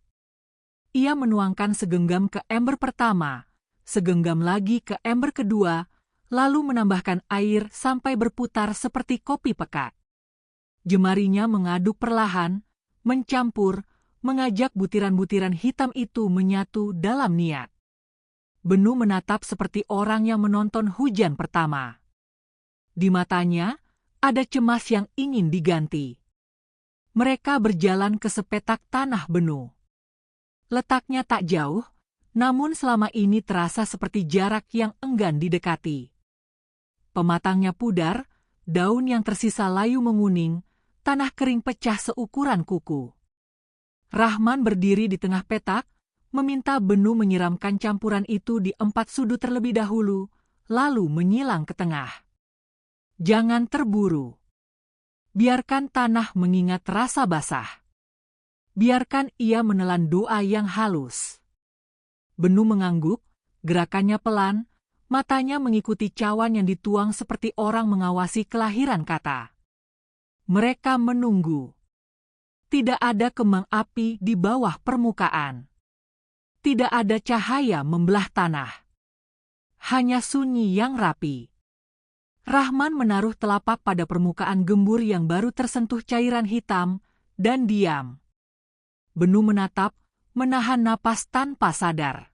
Ia menuangkan segenggam ke ember pertama, segenggam lagi ke ember kedua, lalu menambahkan air sampai berputar seperti kopi pekat. Jemarinya mengaduk perlahan, mencampur, mengajak butiran-butiran hitam itu menyatu dalam niat. Benu menatap seperti orang yang menonton hujan pertama. Di matanya, ada cemas yang ingin diganti. Mereka berjalan ke sepetak tanah Benu. Letaknya tak jauh, namun selama ini terasa seperti jarak yang enggan didekati. Pematangnya pudar, daun yang tersisa layu menguning, tanah kering pecah seukuran kuku. Rahman berdiri di tengah petak, meminta Benu menyiramkan campuran itu di 4 sudut terlebih dahulu, lalu menyilang ke tengah. Jangan terburu. Biarkan tanah mengingat rasa basah. Biarkan ia menelan doa yang halus. Benu mengangguk, gerakannya pelan, matanya mengikuti cawan yang dituang seperti orang mengawasi kelahiran kata. Mereka menunggu. Tidak ada kembang api di bawah permukaan. Tidak ada cahaya membelah tanah. Hanya sunyi yang rapi. Rahman menaruh telapak pada permukaan gembur yang baru tersentuh cairan hitam, dan diam. Benu menatap, menahan napas tanpa sadar.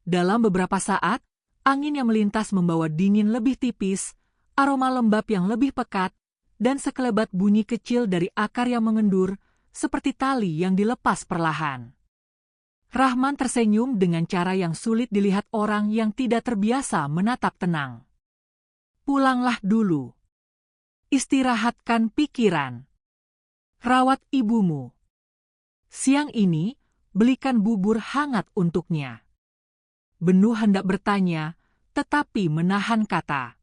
Dalam beberapa saat, Angin yang melintas membawa dingin lebih tipis, aroma lembab yang lebih pekat, dan sekelebat bunyi kecil dari akar yang mengendur, seperti tali yang dilepas perlahan. Rahman tersenyum dengan cara yang sulit dilihat orang yang tidak terbiasa menatap tenang. Pulanglah dulu. Istirahatkan pikiran. Rawat ibumu. Siang ini, belikan bubur hangat untuknya. Benu hendak bertanya, tetapi menahan kata.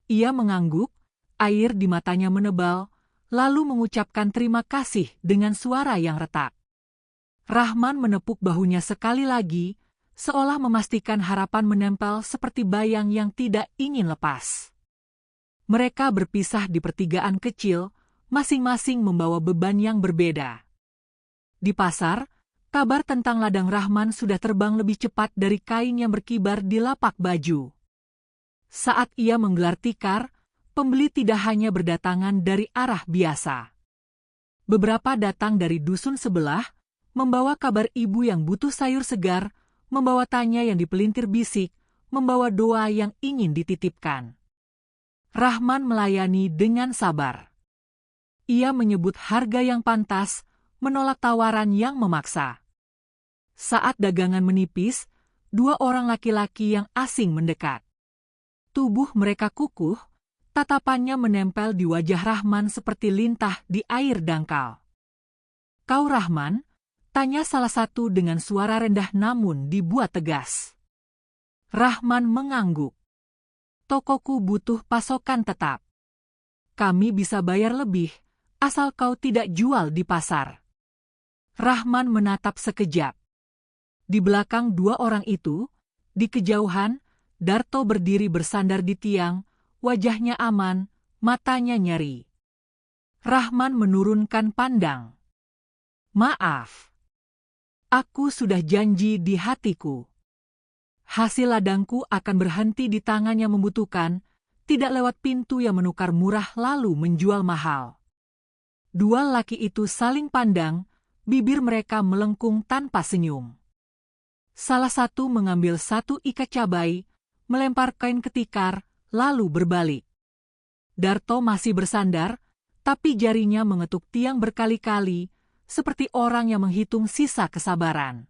Ia mengangguk, air di matanya menebal, lalu mengucapkan terima kasih dengan suara yang retak. Rahman menepuk bahunya sekali lagi, seolah memastikan harapan menempel seperti bayang yang tidak ingin lepas. Mereka berpisah di pertigaan kecil, masing-masing membawa beban yang berbeda. Di pasar, kabar tentang ladang Rahman sudah terbang lebih cepat dari kain yang berkibar di lapak baju. Saat ia menggelar tikar, pembeli tidak hanya berdatangan dari arah biasa. Beberapa datang dari dusun sebelah, membawa kabar ibu yang butuh sayur segar, membawa tanya yang dipelintir bisik, membawa doa yang ingin dititipkan. Rahman melayani dengan sabar. Ia menyebut harga yang pantas, menolak tawaran yang memaksa. Saat dagangan menipis, dua orang laki-laki yang asing mendekat. Tubuh mereka kukuh, tatapannya menempel di wajah Rahman seperti lintah di air dangkal. "Kau Rahman?" tanya salah satu dengan suara rendah namun dibuat tegas. Rahman mengangguk. "Tokoku butuh pasokan tetap. Kami bisa bayar lebih, asal kau tidak jual di pasar." Rahman menatap sekejap. Di belakang dua orang itu, di kejauhan, Darto berdiri bersandar di tiang, wajahnya aman, matanya nyeri. Rahman menurunkan pandang. "Maaf. Aku sudah janji di hatiku. Hasil ladangku akan berhenti di tangan yang membutuhkan, tidak lewat pintu yang menukar murah lalu menjual mahal." Dua laki itu saling pandang, bibir mereka melengkung tanpa senyum. Salah satu mengambil satu ikat cabai, melempar kain ke tikar, lalu berbalik. Darto masih bersandar, tapi jarinya mengetuk tiang berkali-kali, seperti orang yang menghitung sisa kesabaran.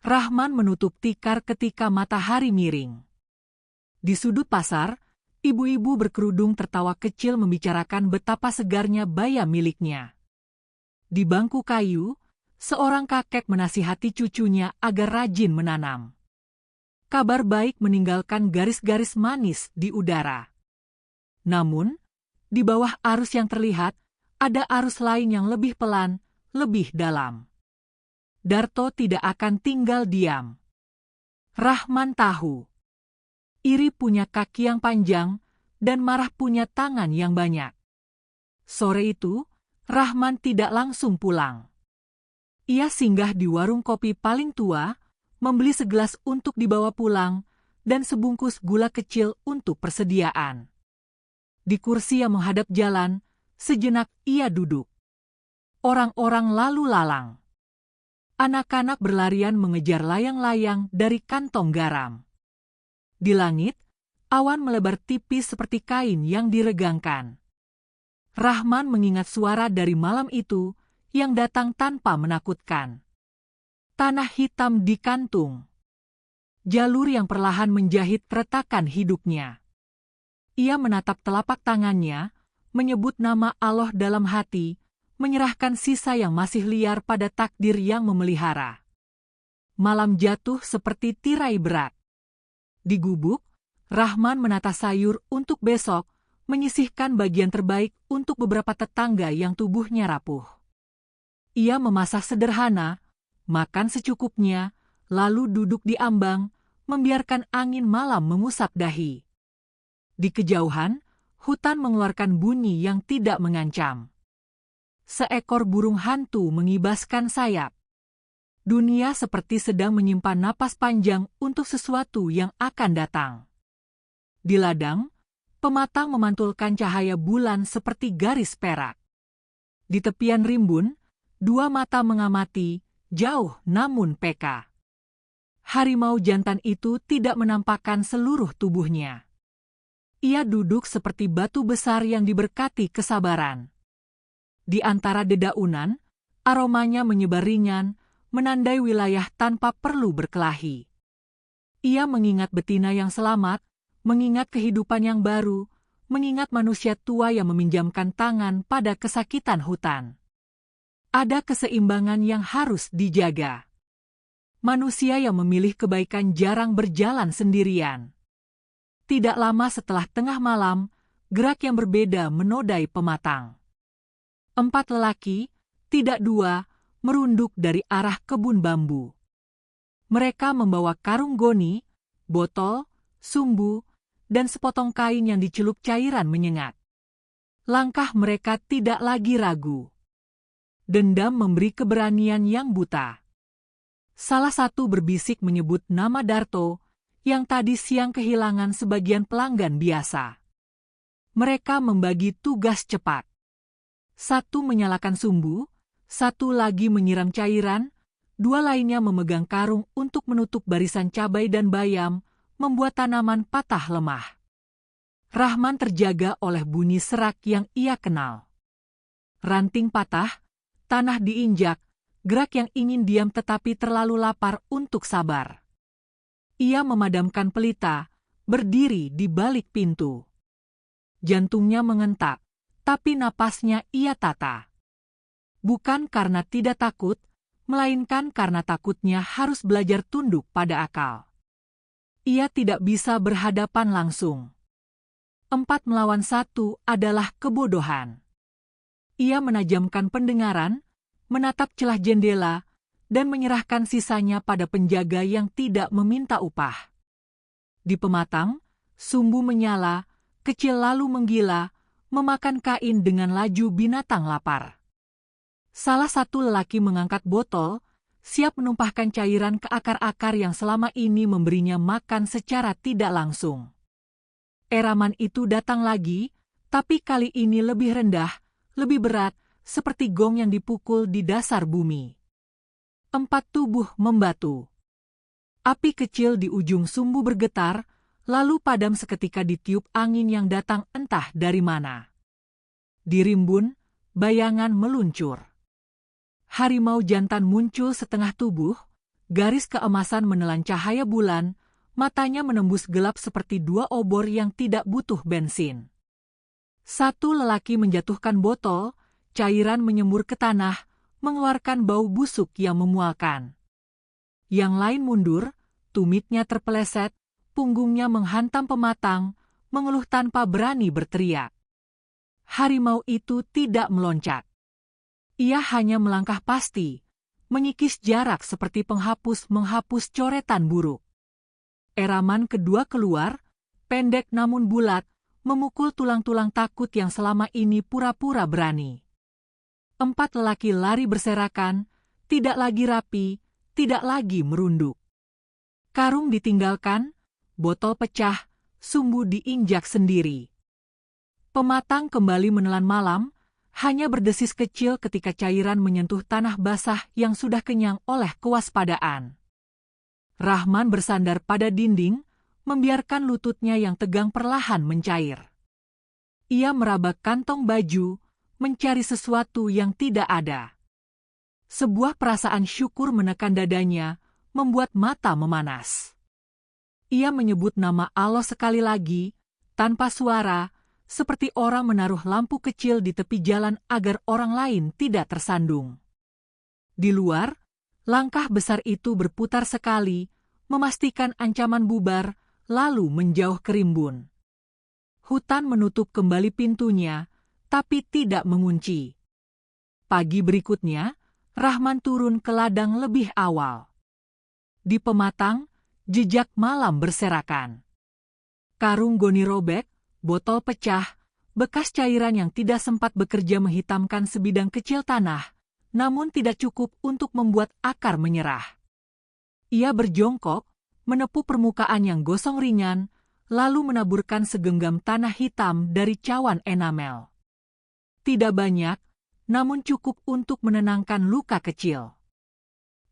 Rahman menutup tikar ketika matahari miring. Di sudut pasar, ibu-ibu berkerudung tertawa kecil membicarakan betapa segarnya baya miliknya. Di bangku kayu, seorang kakek menasihati cucunya agar rajin menanam. Kabar baik meninggalkan garis-garis manis di udara. Namun, di bawah arus yang terlihat, ada arus lain yang lebih pelan, lebih dalam. Darto tidak akan tinggal diam. Rahman tahu. Iri punya kaki yang panjang, dan marah punya tangan yang banyak. Sore itu, Rahman tidak langsung pulang. Ia singgah di warung kopi paling tua, membeli segelas untuk dibawa pulang, dan sebungkus gula kecil untuk persediaan. Di kursi yang menghadap jalan, sejenak ia duduk. Orang-orang lalu lalang. Anak-anak berlarian mengejar layang-layang dari kantong garam. Di langit, awan melebar tipis seperti kain yang diregangkan. Rahman mengingat suara dari malam itu yang datang tanpa menakutkan. Tanah hitam di kantung. Jalur yang perlahan menjahit retakan hidupnya. Ia menatap telapak tangannya, menyebut nama Allah dalam hati, menyerahkan sisa yang masih liar pada takdir yang memelihara. Malam jatuh seperti tirai berat. Di gubuk, Rahman menata sayur untuk besok, menyisihkan bagian terbaik untuk beberapa tetangga yang tubuhnya rapuh. Ia memasak sederhana, makan secukupnya, lalu duduk di ambang, membiarkan angin malam mengusap dahi. Di kejauhan, hutan mengeluarkan bunyi yang tidak mengancam. Seekor burung hantu mengibaskan sayap. Dunia seperti sedang menyimpan napas panjang untuk sesuatu yang akan datang. Di ladang, pematang memantulkan cahaya bulan seperti garis perak. Di tepian rimbun, dua mata mengamati, jauh namun peka. Harimau jantan itu tidak menampakkan seluruh tubuhnya. Ia duduk seperti batu besar yang diberkati kesabaran. Di antara dedaunan, aromanya menyebar ringan, menandai wilayah tanpa perlu berkelahi. Ia mengingat betina yang selamat, mengingat kehidupan yang baru, mengingat manusia tua yang meminjamkan tangan pada kesakitan hutan. Ada keseimbangan yang harus dijaga. Manusia yang memilih kebaikan jarang berjalan sendirian. Tidak lama setelah tengah malam, gerak yang berbeda menodai pematang. 4 lelaki, tidak 2, merunduk dari arah kebun bambu. Mereka membawa karung goni, botol, sumbu, dan sepotong kain yang dicelup cairan menyengat. Langkah mereka tidak lagi ragu. Dendam memberi keberanian yang buta. Salah satu berbisik menyebut nama Darto, yang tadi siang kehilangan sebagian pelanggan biasa. Mereka membagi tugas cepat. Satu menyalakan sumbu, satu lagi menyiram cairan, 2 lainnya memegang karung untuk menutup barisan cabai dan bayam, membuat tanaman patah lemah. Rahman terjaga oleh bunyi serak yang ia kenal. Ranting patah, tanah diinjak, gerak yang ingin diam tetapi terlalu lapar untuk sabar. Ia memadamkan pelita, berdiri di balik pintu. Jantungnya mengentak, tapi napasnya ia tata. Bukan karena tidak takut, melainkan karena takutnya harus belajar tunduk pada akal. Ia tidak bisa berhadapan langsung. 4 melawan 1 adalah kebodohan. Ia menajamkan pendengaran, menatap celah jendela, dan menyerahkan sisanya pada penjaga yang tidak meminta upah. Di pematang, sumbu menyala, kecil lalu menggila, memakan kain dengan laju binatang lapar. Salah satu lelaki mengangkat botol, siap menumpahkan cairan ke akar-akar yang selama ini memberinya makan secara tidak langsung. Eraman itu datang lagi, tapi kali ini lebih rendah, lebih berat, seperti gong yang dipukul di dasar bumi. 4 tubuh membatu. Api kecil di ujung sumbu bergetar, lalu padam seketika ditiup angin yang datang entah dari mana. Di rimbun, bayangan meluncur. Harimau jantan muncul setengah tubuh, garis keemasan menelan cahaya bulan, matanya menembus gelap seperti 2 obor yang tidak butuh bensin. Satu lelaki menjatuhkan botol, cairan menyembur ke tanah, mengeluarkan bau busuk yang memualkan. Yang lain mundur, tumitnya terpeleset, punggungnya menghantam pematang, mengeluh tanpa berani berteriak. Harimau itu tidak meloncat. Ia hanya melangkah pasti, mengikis jarak seperti penghapus menghapus coretan buruk. Eraman kedua keluar, pendek namun bulat, memukul tulang-tulang takut yang selama ini pura-pura berani. 4 lelaki lari berserakan, tidak lagi rapi, tidak lagi merunduk. Karung ditinggalkan, botol pecah, sumbu diinjak sendiri. Pematang kembali menelan malam, hanya berdesis kecil ketika cairan menyentuh tanah basah yang sudah kenyang oleh kewaspadaan. Rahman bersandar pada dinding, membiarkan lututnya yang tegang perlahan mencair. Ia meraba kantong baju, mencari sesuatu yang tidak ada. Sebuah perasaan syukur menekan dadanya, membuat mata memanas. Ia menyebut nama Allah sekali lagi, tanpa suara, seperti orang menaruh lampu kecil di tepi jalan agar orang lain tidak tersandung. Di luar, langkah besar itu berputar sekali, memastikan ancaman bubar, lalu menjauh ke rimbun. Hutan menutup kembali pintunya, tapi tidak mengunci. Pagi berikutnya, Rahman turun ke ladang lebih awal. Di pematang, jejak malam berserakan. Karung goni robek, botol pecah, bekas cairan yang tidak sempat bekerja menghitamkan sebidang kecil tanah, namun tidak cukup untuk membuat akar menyerah. Ia berjongkok, menepuk permukaan yang gosong ringan, lalu menaburkan segenggam tanah hitam dari cawan enamel. Tidak banyak, namun cukup untuk menenangkan luka kecil.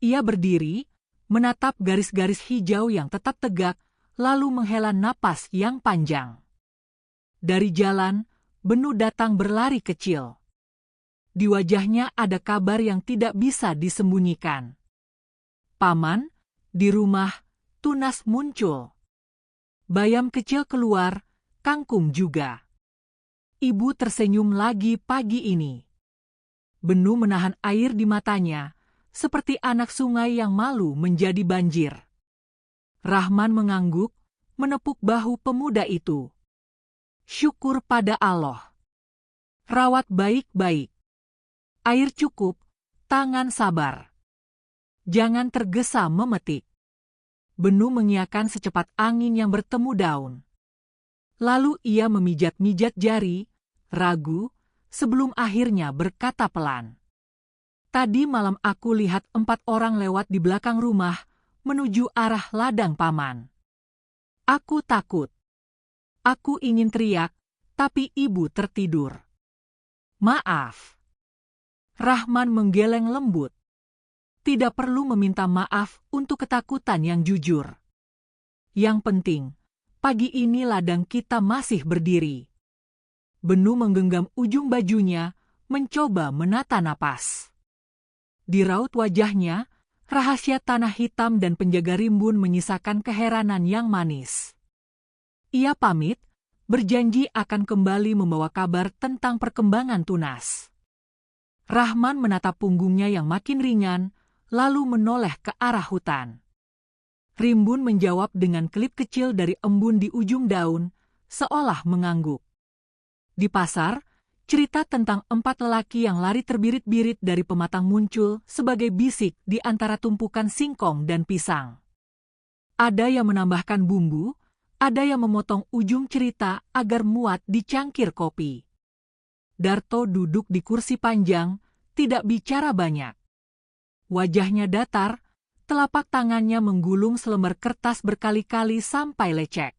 Ia berdiri, menatap garis-garis hijau yang tetap tegak, lalu menghela napas yang panjang. Dari jalan, Benu datang berlari kecil. Di wajahnya ada kabar yang tidak bisa disembunyikan. "Paman, di rumah, Tunas muncul. Bayam kecil keluar, Kangkung juga. Ibu tersenyum lagi pagi ini." Benu menahan air di matanya, seperti anak sungai yang malu menjadi banjir. Rahman mengangguk, menepuk bahu pemuda itu. "Syukur pada Allah. Rawat baik-baik. Air cukup, tangan sabar. Jangan tergesa memetik." Benu mengiakan secepat angin yang bertemu daun. Lalu ia memijat-mijat jari, ragu, sebelum akhirnya berkata pelan. "Tadi malam aku lihat 4 orang lewat di belakang rumah, menuju arah ladang paman. Aku takut. Aku ingin teriak, tapi ibu tertidur. Maaf." Rahman menggeleng lembut. Tidak perlu meminta maaf untuk ketakutan yang jujur. Yang penting, pagi ini ladang kita masih berdiri. Benu menggenggam ujung bajunya, mencoba menata napas. Di raut wajahnya, rahasia tanah hitam dan penjaga rimbun menyisakan keheranan yang manis. Ia pamit, berjanji akan kembali membawa kabar tentang perkembangan Tunas. Rahman menatap punggungnya yang makin ringan, lalu menoleh ke arah hutan. Rimbun menjawab dengan kelip kecil dari embun di ujung daun, seolah mengangguk. Di pasar, cerita tentang 4 lelaki yang lari terbirit-birit dari pematang muncul sebagai bisik di antara tumpukan singkong dan pisang. Ada yang menambahkan bumbu, ada yang memotong ujung cerita agar muat di cangkir kopi. Darto duduk di kursi panjang, tidak bicara banyak. Wajahnya datar, telapak tangannya menggulung selembar kertas berkali-kali sampai lecek.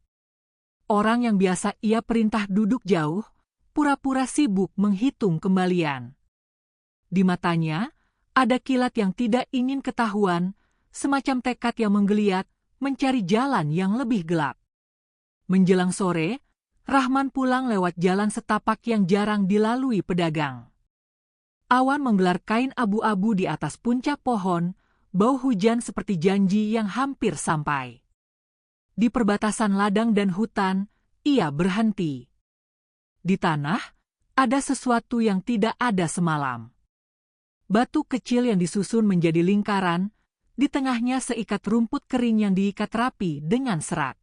Orang yang biasa ia perintah duduk jauh, pura-pura sibuk menghitung kembalian. Di matanya, ada kilat yang tidak ingin ketahuan, semacam tekad yang menggeliat, mencari jalan yang lebih gelap. Menjelang sore, Rahman pulang lewat jalan setapak yang jarang dilalui pedagang. Awan menggelar kain abu-abu di atas puncak pohon, bau hujan seperti janji yang hampir sampai. Di perbatasan ladang dan hutan, ia berhenti. Di tanah, ada sesuatu yang tidak ada semalam. Batu kecil yang disusun menjadi lingkaran, di tengahnya seikat rumput kering yang diikat rapi dengan serat.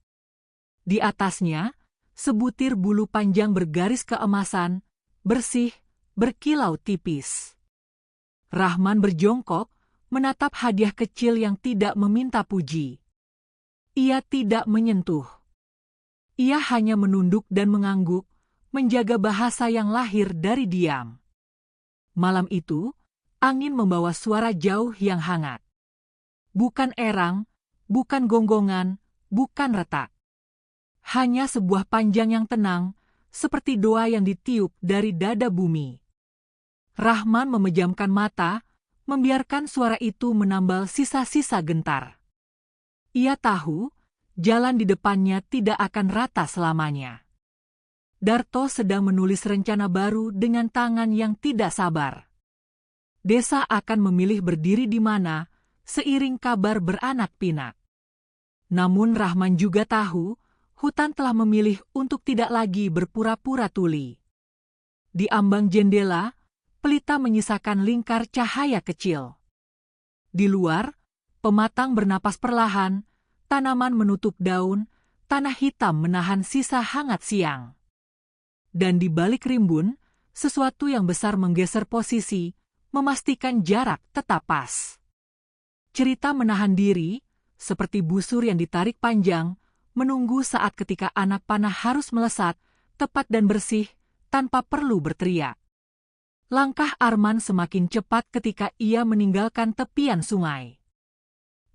Di atasnya, sebutir bulu panjang bergaris keemasan, bersih, berkilau tipis. Rahman berjongkok, menatap hadiah kecil yang tidak meminta puji. Ia tidak menyentuh. Ia hanya menunduk dan mengangguk, menjaga bahasa yang lahir dari diam. Malam itu, angin membawa suara jauh yang hangat. Bukan erang, bukan gonggongan, bukan retak. Hanya sebuah panjang yang tenang, seperti doa yang ditiup dari dada bumi. Rahman memejamkan mata, membiarkan suara itu menambal sisa-sisa gentar. Ia tahu, jalan di depannya tidak akan rata selamanya. Darto sedang menulis rencana baru dengan tangan yang tidak sabar. Desa akan memilih berdiri di mana, seiring kabar beranak pinak. Namun Rahman juga tahu, hutan telah memilih untuk tidak lagi berpura-pura tuli. Di ambang jendela, pelita menyisakan lingkar cahaya kecil. Di luar, pematang bernapas perlahan, tanaman menutup daun, tanah hitam menahan sisa hangat siang. Dan di balik rimbun, sesuatu yang besar menggeser posisi, memastikan jarak tetap pas. Cerita menahan diri, seperti busur yang ditarik panjang, menunggu saat ketika anak panah harus melesat, tepat dan bersih, tanpa perlu berteriak. Langkah Arman semakin cepat ketika ia meninggalkan tepian sungai.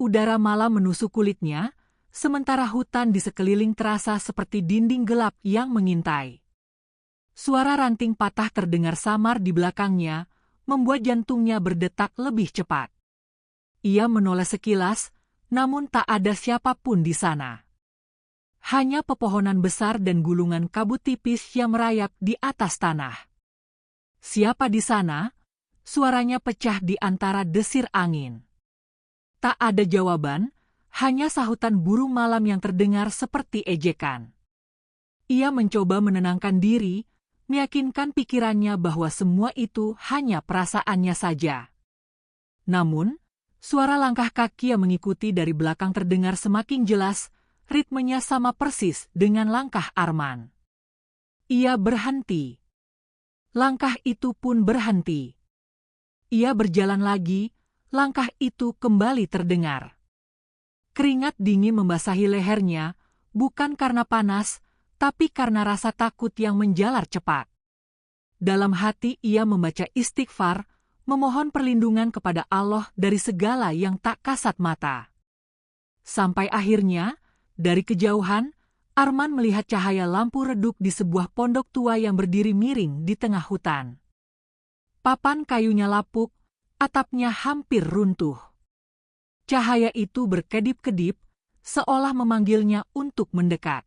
Udara malam menusuk kulitnya, sementara hutan di sekeliling terasa seperti dinding gelap yang mengintai. Suara ranting patah terdengar samar di belakangnya, membuat jantungnya berdetak lebih cepat. Ia menoleh sekilas, namun tak ada siapapun di sana. Hanya pepohonan besar dan gulungan kabut tipis yang merayap di atas tanah. Siapa di sana? Suaranya pecah di antara desir angin. Tak ada jawaban, hanya sahutan burung malam yang terdengar seperti ejekan. Ia mencoba menenangkan diri, meyakinkan pikirannya bahwa semua itu hanya perasaannya saja. Namun, suara langkah kaki yang mengikuti dari belakang terdengar semakin jelas, ritmenya sama persis dengan langkah Arman. Ia berhenti. Langkah itu pun berhenti. Ia berjalan lagi, langkah itu kembali terdengar. Keringat dingin membasahi lehernya, bukan karena panas, tapi karena rasa takut yang menjalar cepat. Dalam hati ia membaca istighfar, memohon perlindungan kepada Allah dari segala yang tak kasat mata. Sampai akhirnya, dari kejauhan, Arman melihat cahaya lampu redup di sebuah pondok tua yang berdiri miring di tengah hutan. Papan kayunya lapuk, atapnya hampir runtuh. Cahaya itu berkedip-kedip, seolah memanggilnya untuk mendekat.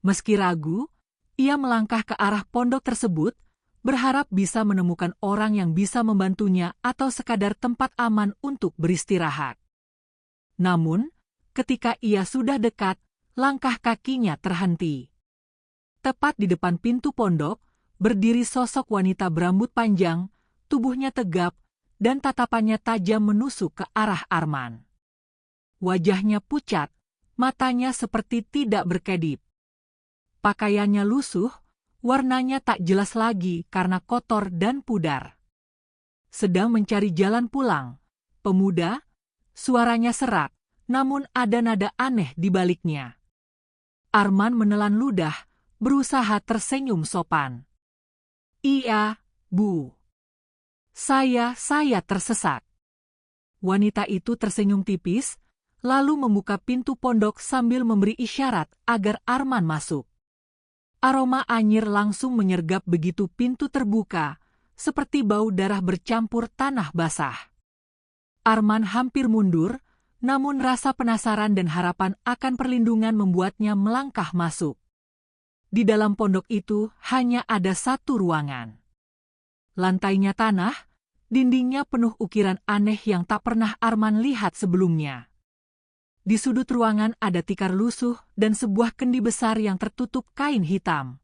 Meski ragu, ia melangkah ke arah pondok tersebut, berharap bisa menemukan orang yang bisa membantunya atau sekadar tempat aman untuk beristirahat. Namun, ketika ia sudah dekat, langkah kakinya terhenti. Tepat di depan pintu pondok, berdiri sosok wanita berambut panjang, tubuhnya tegap, dan tatapannya tajam menusuk ke arah Arman. Wajahnya pucat, matanya seperti tidak berkedip. Pakaiannya lusuh, warnanya tak jelas lagi karena kotor dan pudar. Sedang mencari jalan pulang, pemuda, suaranya serak, namun ada nada aneh di baliknya. Arman menelan ludah, berusaha tersenyum sopan. Iya, Bu. Saya tersesat. Wanita itu tersenyum tipis, lalu membuka pintu pondok sambil memberi isyarat agar Arman masuk. Aroma anyir langsung menyergap begitu pintu terbuka, seperti bau darah bercampur tanah basah. Arman hampir mundur, namun rasa penasaran dan harapan akan perlindungan membuatnya melangkah masuk. Di dalam pondok itu hanya ada satu ruangan. Lantainya tanah, dindingnya penuh ukiran aneh yang tak pernah Arman lihat sebelumnya. Di sudut ruangan ada tikar lusuh dan sebuah kendi besar yang tertutup kain hitam.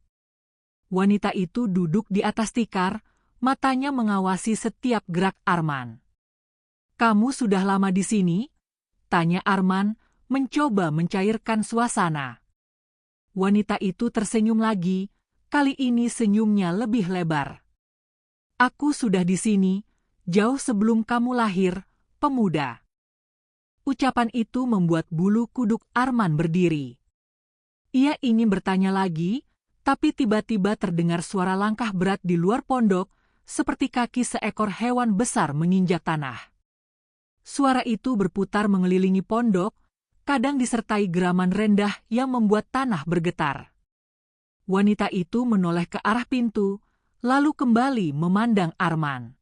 Wanita itu duduk di atas tikar, matanya mengawasi setiap gerak Arman. "Kamu sudah lama di sini?" tanya Arman, mencoba mencairkan suasana. Wanita itu tersenyum lagi, kali ini senyumnya lebih lebar. "Aku sudah di sini, jauh sebelum kamu lahir, pemuda." Ucapan itu membuat bulu kuduk Arman berdiri. Ia ingin bertanya lagi, tapi tiba-tiba terdengar suara langkah berat di luar pondok, seperti kaki seekor hewan besar menginjak tanah. Suara itu berputar mengelilingi pondok, kadang disertai geraman rendah yang membuat tanah bergetar. Wanita itu menoleh ke arah pintu, lalu kembali memandang Arman.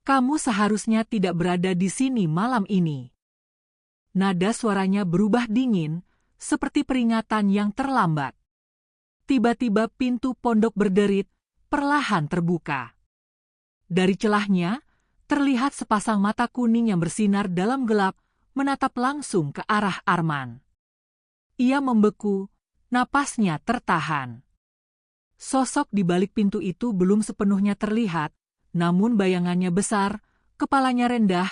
"Kamu seharusnya tidak berada di sini malam ini." Nada suaranya berubah dingin, seperti peringatan yang terlambat. Tiba-tiba pintu pondok berderit, perlahan terbuka. Dari celahnya, terlihat sepasang mata kuning yang bersinar dalam gelap, menatap langsung ke arah Arman. Ia membeku, napasnya tertahan. Sosok di balik pintu itu belum sepenuhnya terlihat, namun bayangannya besar, kepalanya rendah,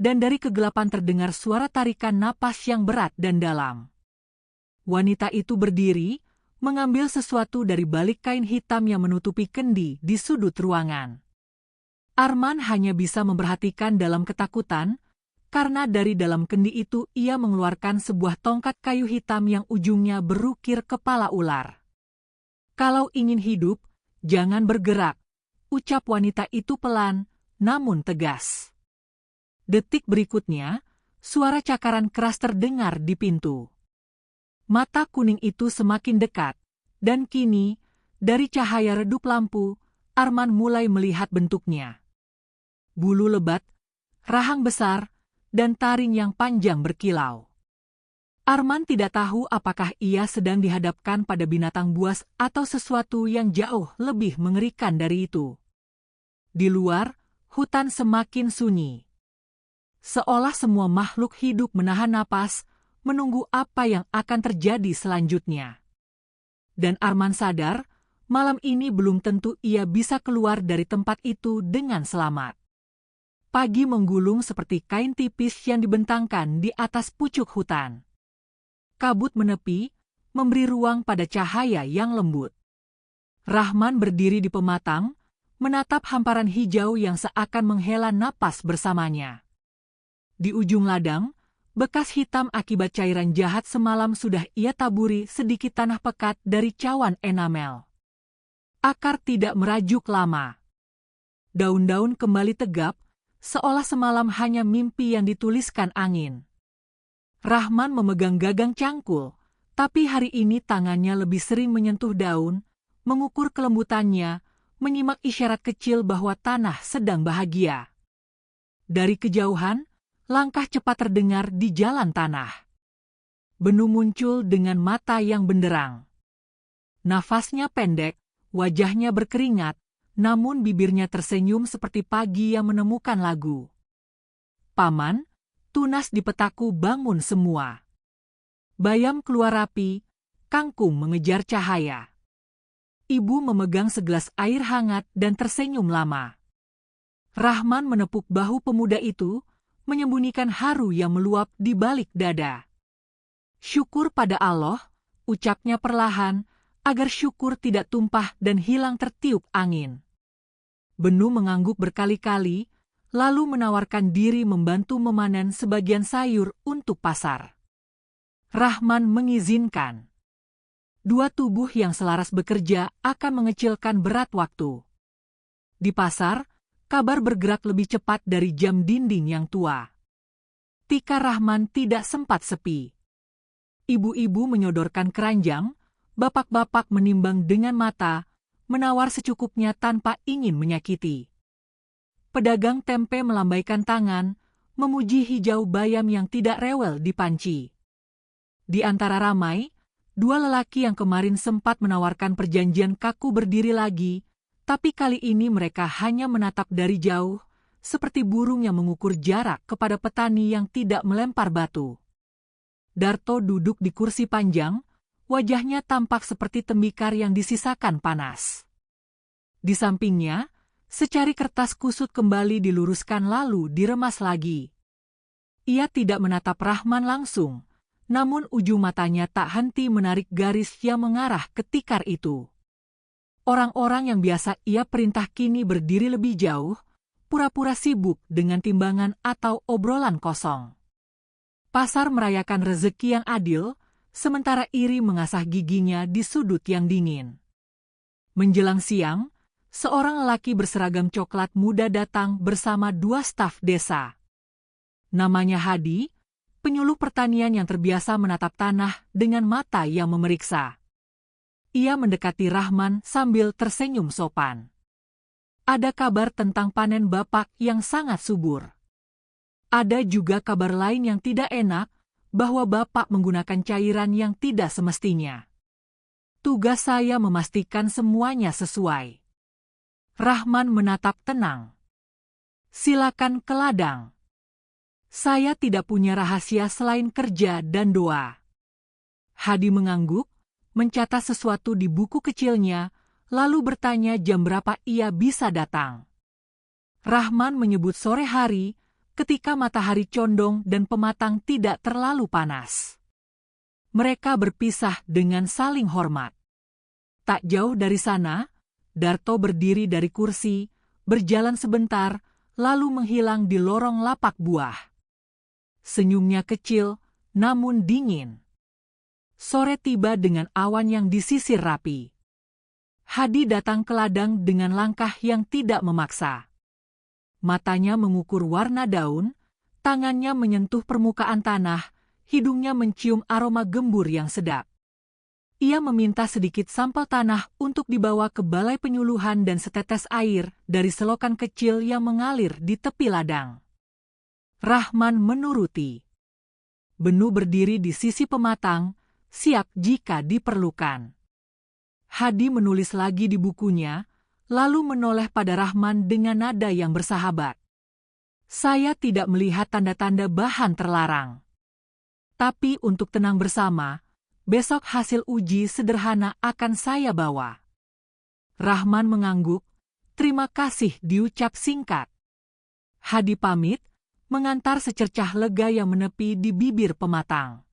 dan dari kegelapan terdengar suara tarikan napas yang berat dan dalam. Wanita itu berdiri, mengambil sesuatu dari balik kain hitam yang menutupi kendi di sudut ruangan. Arman hanya bisa memperhatikan dalam ketakutan, karena dari dalam kendi itu ia mengeluarkan sebuah tongkat kayu hitam yang ujungnya berukir kepala ular. "Kalau ingin hidup, jangan bergerak," ucap wanita itu pelan, namun tegas. Detik berikutnya, suara cakaran keras terdengar di pintu. Mata kuning itu semakin dekat, dan kini, dari cahaya redup lampu, Arman mulai melihat bentuknya. Bulu lebat, rahang besar, dan taring yang panjang berkilau. Arman tidak tahu apakah ia sedang dihadapkan pada binatang buas atau sesuatu yang jauh lebih mengerikan dari itu. Di luar, hutan semakin sunyi. Seolah semua makhluk hidup menahan napas, menunggu apa yang akan terjadi selanjutnya. Dan Arman sadar, malam ini belum tentu ia bisa keluar dari tempat itu dengan selamat. Pagi menggulung seperti kain tipis yang dibentangkan di atas pucuk hutan. Kabut menepi, memberi ruang pada cahaya yang lembut. Rahman berdiri di pematang, menatap hamparan hijau yang seakan menghela napas bersamanya. Di ujung ladang, bekas hitam akibat cairan jahat semalam sudah ia taburi sedikit tanah pekat dari cawan enamel. Akar tidak merajuk lama. Daun-daun kembali tegap, seolah semalam hanya mimpi yang dituliskan angin. Rahman memegang gagang cangkul, tapi hari ini tangannya lebih sering menyentuh daun, mengukur kelembutannya, menyimak isyarat kecil bahwa tanah sedang bahagia. Dari kejauhan, langkah cepat terdengar di jalan tanah. Benu muncul dengan mata yang benderang. Nafasnya pendek, wajahnya berkeringat, namun bibirnya tersenyum seperti pagi yang menemukan lagu. "Paman, tunas di petaku bangun semua." Bayam keluar rapi, kangkung mengejar cahaya. Ibu memegang segelas air hangat dan tersenyum lama. Rahman menepuk bahu pemuda itu, menyembunyikan haru yang meluap di balik dada. "Syukur pada Allah," ucapnya perlahan, agar syukur tidak tumpah dan hilang tertiup angin. Benu mengangguk berkali-kali, lalu menawarkan diri membantu memanen sebagian sayur untuk pasar. Rahman mengizinkan. Dua tubuh yang selaras bekerja akan mengecilkan berat waktu. Di pasar, kabar bergerak lebih cepat dari jam dinding yang tua. Tikar Rahman tidak sempat sepi. Ibu-ibu menyodorkan keranjang, bapak-bapak menimbang dengan mata, menawar secukupnya tanpa ingin menyakiti. Pedagang tempe melambaikan tangan, memuji hijau bayam yang tidak rewel di panci. Di antara ramai, dua lelaki yang kemarin sempat menawarkan perjanjian kaku berdiri lagi, tapi kali ini mereka hanya menatap dari jauh, seperti burung yang mengukur jarak kepada petani yang tidak melempar batu. Darto duduk di kursi panjang, wajahnya tampak seperti tembikar yang disisakan panas. Di sampingnya, secari kertas kusut kembali diluruskan lalu diremas lagi. Ia tidak menatap Rahman langsung, namun ujung matanya tak henti menarik garis yang mengarah ke tikar itu. Orang-orang yang biasa ia perintah kini berdiri lebih jauh, pura-pura sibuk dengan timbangan atau obrolan kosong. Pasar merayakan rezeki yang adil, sementara iri mengasah giginya di sudut yang dingin. Menjelang siang, seorang lelaki berseragam coklat muda datang bersama dua staf desa. Namanya Hadi, penyuluh pertanian yang terbiasa menatap tanah dengan mata yang memeriksa. Ia mendekati Rahman sambil tersenyum sopan. Ada kabar tentang panen bapak yang sangat subur. Ada juga kabar lain yang tidak enak, bahwa bapak menggunakan cairan yang tidak semestinya. Tugas saya memastikan semuanya sesuai. Rahman menatap tenang. "Silakan ke ladang. Saya tidak punya rahasia selain kerja dan doa." Hadi mengangguk, mencatat sesuatu di buku kecilnya, lalu bertanya jam berapa ia bisa datang. Rahman menyebut sore hari, ketika matahari condong dan pematang tidak terlalu panas. Mereka berpisah dengan saling hormat. Tak jauh dari sana, Darto berdiri dari kursi, berjalan sebentar, lalu menghilang di lorong lapak buah. Senyumnya kecil, namun dingin. Sore tiba dengan awan yang disisir rapi. Hadi datang ke ladang dengan langkah yang tidak memaksa. Matanya mengukur warna daun, tangannya menyentuh permukaan tanah, hidungnya mencium aroma gembur yang sedap. Ia meminta sedikit sampel tanah untuk dibawa ke balai penyuluhan dan setetes air dari selokan kecil yang mengalir di tepi ladang. Rahman menuruti. Benu berdiri di sisi pematang, siap jika diperlukan. Hadi menulis lagi di bukunya, lalu menoleh pada Rahman dengan nada yang bersahabat. Saya tidak melihat tanda-tanda bahan terlarang. Tapi untuk tenang bersama, besok hasil uji sederhana akan saya bawa. Rahman mengangguk, terima kasih diucap singkat. Hadi pamit, mengantar secercah lega yang menepi di bibir pematang.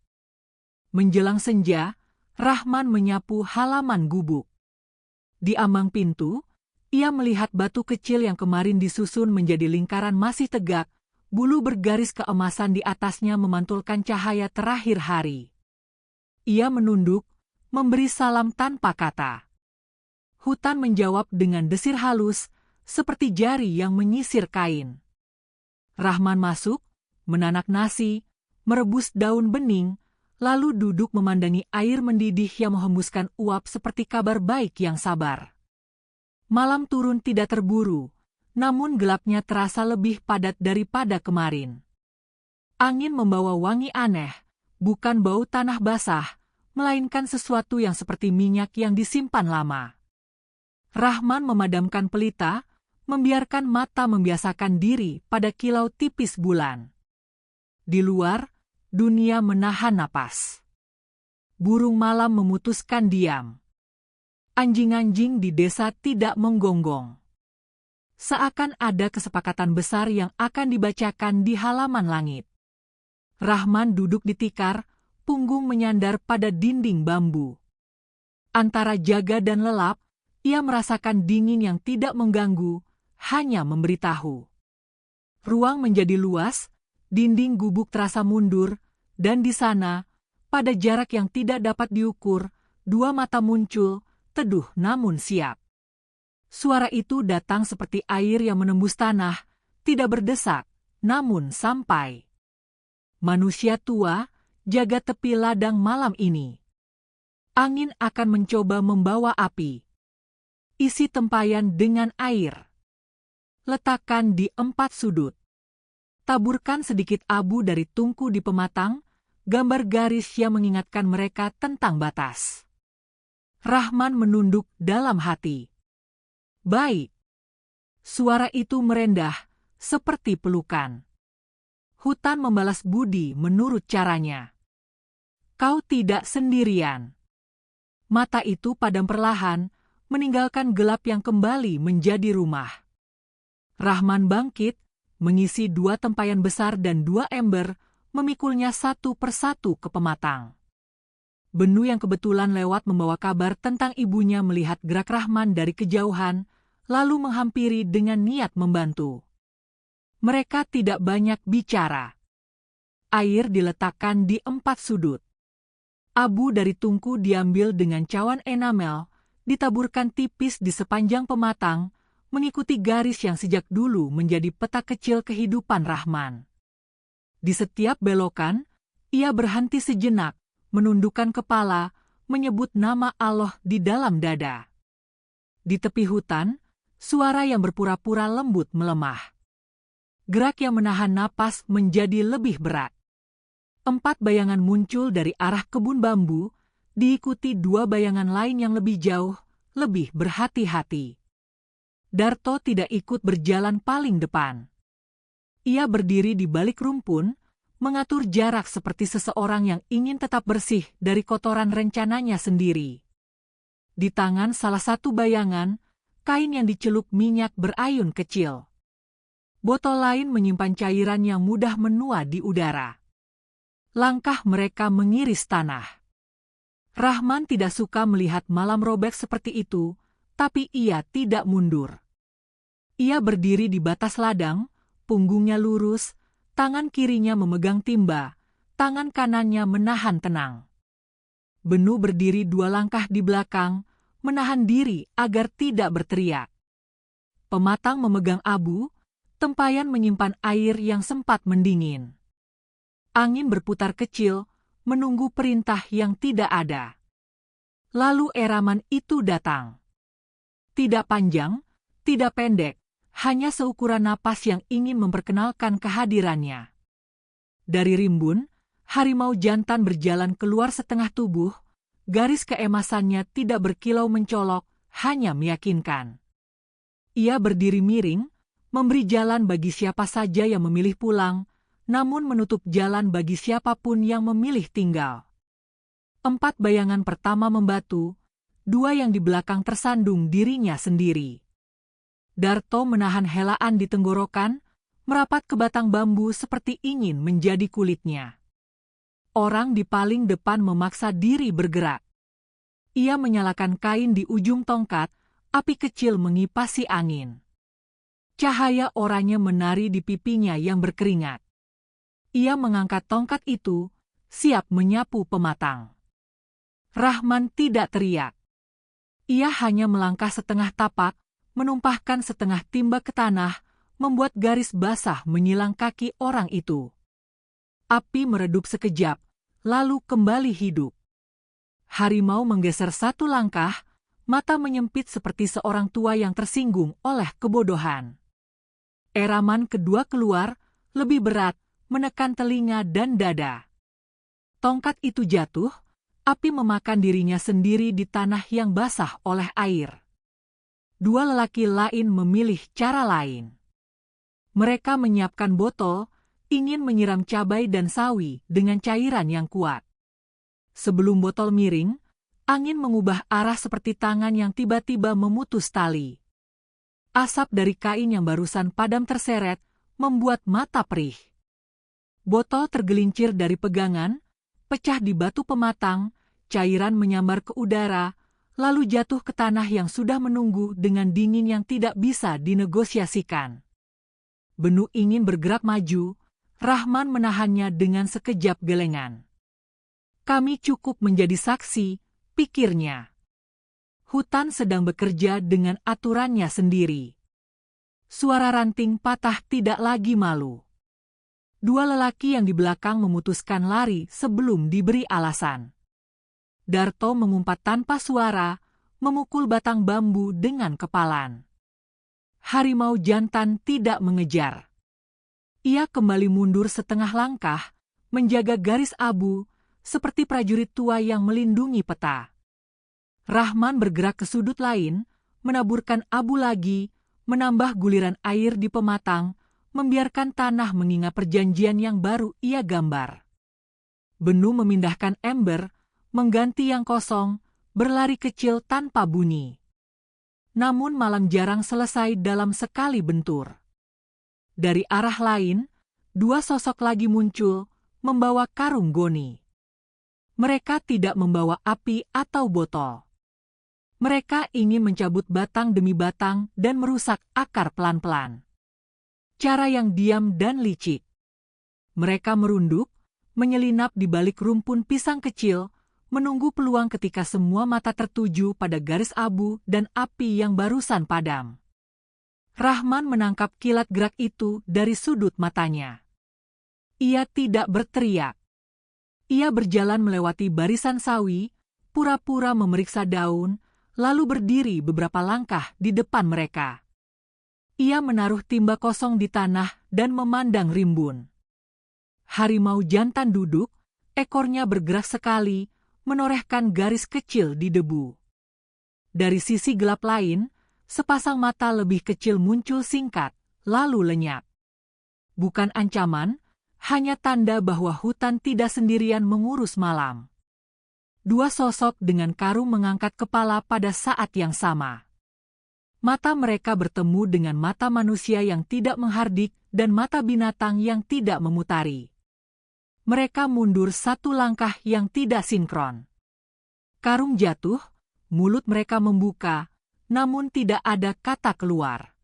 Menjelang senja, Rahman menyapu halaman gubuk. Di ambang pintu, ia melihat batu kecil yang kemarin disusun menjadi lingkaran masih tegak, bulu bergaris keemasan di atasnya memantulkan cahaya terakhir hari. Ia menunduk, memberi salam tanpa kata. Hutan menjawab dengan desir halus, seperti jari yang menyisir kain. Rahman masuk, menanak nasi, merebus daun bening, lalu duduk memandangi air mendidih yang menghembuskan uap seperti kabar baik yang sabar. Malam turun tidak terburu, namun gelapnya terasa lebih padat daripada kemarin. Angin membawa wangi aneh, bukan bau tanah basah, melainkan sesuatu yang seperti minyak yang disimpan lama. Rahman memadamkan pelita, membiarkan mata membiasakan diri pada kilau tipis bulan. Di luar, dunia menahan napas. Burung malam memutuskan diam. Anjing-anjing di desa tidak menggonggong. Seakan ada kesepakatan besar yang akan dibacakan di halaman langit. Rahman duduk di tikar, punggung menyandar pada dinding bambu. Antara jaga dan lelap, ia merasakan dingin yang tidak mengganggu, hanya memberitahu. Ruang menjadi luas, dinding gubuk terasa mundur, dan di sana, pada jarak yang tidak dapat diukur, dua mata muncul, teduh namun siap. Suara itu datang seperti air yang menembus tanah, tidak berdesak, namun sampai. Manusia tua, jaga tepi ladang malam ini. Angin akan mencoba membawa api. Isi tempayan dengan air. Letakkan di 4 sudut. Taburkan sedikit abu dari tungku di pematang, gambar garis yang mengingatkan mereka tentang batas. Rahman menunduk dalam hati. Baik. Suara itu merendah, seperti pelukan. Hutan membalas budi menurut caranya. Kau tidak sendirian. Mata itu padam perlahan, meninggalkan gelap yang kembali menjadi rumah. Rahman bangkit, mengisi 2 tempayan besar dan 2 ember, memikulnya satu persatu ke pematang. Benu yang kebetulan lewat membawa kabar tentang ibunya melihat gerak Rahman dari kejauhan, lalu menghampiri dengan niat membantu. Mereka tidak banyak bicara. Air diletakkan di 4 sudut. Abu dari tungku diambil dengan cawan enamel, ditaburkan tipis di sepanjang pematang, mengikuti garis yang sejak dulu menjadi peta kecil kehidupan Rahman. Di setiap belokan, ia berhenti sejenak, menundukkan kepala, menyebut nama Allah di dalam dada. Di tepi hutan, suara yang berpura-pura lembut melemah. Gerak yang menahan napas menjadi lebih berat. 4 bayangan muncul dari arah kebun bambu, diikuti 2 bayangan lain yang lebih jauh, lebih berhati-hati. Darto tidak ikut berjalan paling depan. Ia berdiri di balik rumpun, mengatur jarak seperti seseorang yang ingin tetap bersih dari kotoran rencananya sendiri. Di tangan salah satu bayangan, kain yang dicelup minyak berayun kecil. Botol lain menyimpan cairan yang mudah menua di udara. Langkah mereka mengiris tanah. Rahman tidak suka melihat malam robek seperti itu, tapi ia tidak mundur. Ia berdiri di batas ladang, punggungnya lurus, tangan kirinya memegang timba, tangan kanannya menahan tenang. Benu berdiri 2 langkah di belakang, menahan diri agar tidak berteriak. Pematang memegang abu, tempayan menyimpan air yang sempat mendingin. Angin berputar kecil, menunggu perintah yang tidak ada. Lalu eraman itu datang. Tidak panjang, tidak pendek, hanya seukuran napas yang ingin memperkenalkan kehadirannya. Dari rimbun, harimau jantan berjalan keluar setengah tubuh, garis keemasannya tidak berkilau mencolok, hanya meyakinkan. Ia berdiri miring, memberi jalan bagi siapa saja yang memilih pulang, namun menutup jalan bagi siapapun yang memilih tinggal. 4 bayangan pertama membatu, 2 yang di belakang tersandung dirinya sendiri. Darto menahan helaan di tenggorokan, merapat ke batang bambu seperti ingin menjadi kulitnya. Orang di paling depan memaksa diri bergerak. Ia menyalakan kain di ujung tongkat, api kecil mengipasi angin. Cahaya oranye menari di pipinya yang berkeringat. Ia mengangkat tongkat itu, siap menyapu pematang. Rahman tidak teriak. Ia hanya melangkah setengah tapak, menumpahkan setengah timba ke tanah, membuat garis basah menyilang kaki orang itu. Api meredup sekejap, lalu kembali hidup. Harimau menggeser 1 langkah, mata menyempit seperti seorang tua yang tersinggung oleh kebodohan. Eraman kedua keluar, lebih berat, menekan telinga dan dada. Tongkat itu jatuh, api memakan dirinya sendiri di tanah yang basah oleh air. 2 lelaki lain memilih cara lain. Mereka menyiapkan botol, ingin menyiram cabai dan sawi dengan cairan yang kuat. Sebelum botol miring, angin mengubah arah seperti tangan yang tiba-tiba memutus tali. Asap dari kain yang barusan padam terseret, membuat mata perih. Botol tergelincir dari pegangan, pecah di batu pematang, cairan menyambar ke udara, lalu jatuh ke tanah yang sudah menunggu dengan dingin yang tidak bisa dinegosiasikan. Benu ingin bergerak maju, Rahman menahannya dengan sekejap gelengan. Kami cukup menjadi saksi, pikirnya. Hutan sedang bekerja dengan aturannya sendiri. Suara ranting patah tidak lagi malu. 2 lelaki yang di belakang memutuskan lari sebelum diberi alasan. Darto mengumpat tanpa suara, memukul batang bambu dengan kepalan. Harimau jantan tidak mengejar. Ia kembali mundur setengah langkah, menjaga garis abu, seperti prajurit tua yang melindungi peta. Rahman bergerak ke sudut lain, menaburkan abu lagi, menambah guliran air di pematang, membiarkan tanah mengingat perjanjian yang baru ia gambar. Benu memindahkan ember, mengganti yang kosong, berlari kecil tanpa bunyi. Namun malam jarang selesai dalam sekali bentur. Dari arah lain, 2 sosok lagi muncul, membawa karung goni. Mereka tidak membawa api atau botol. Mereka ingin mencabut batang demi batang dan merusak akar pelan-pelan. Cara yang diam dan licik. Mereka merunduk, menyelinap di balik rumpun pisang kecil, menunggu peluang ketika semua mata tertuju pada garis abu dan api yang barusan padam. Rahman menangkap kilat gerak itu dari sudut matanya. Ia tidak berteriak. Ia berjalan melewati barisan sawi, pura-pura memeriksa daun, lalu berdiri beberapa langkah di depan mereka. Ia menaruh timba kosong di tanah dan memandang rimbun. Harimau jantan duduk, ekornya bergerak sekali, menorehkan garis kecil di debu. Dari sisi gelap lain, sepasang mata lebih kecil muncul singkat, lalu lenyap. Bukan ancaman, hanya tanda bahwa hutan tidak sendirian mengurus malam. 2 sosok dengan karung mengangkat kepala pada saat yang sama. Mata mereka bertemu dengan mata manusia yang tidak menghardik dan mata binatang yang tidak memutari. Mereka mundur 1 langkah yang tidak sinkron. Karung jatuh, mulut mereka membuka, namun tidak ada kata keluar.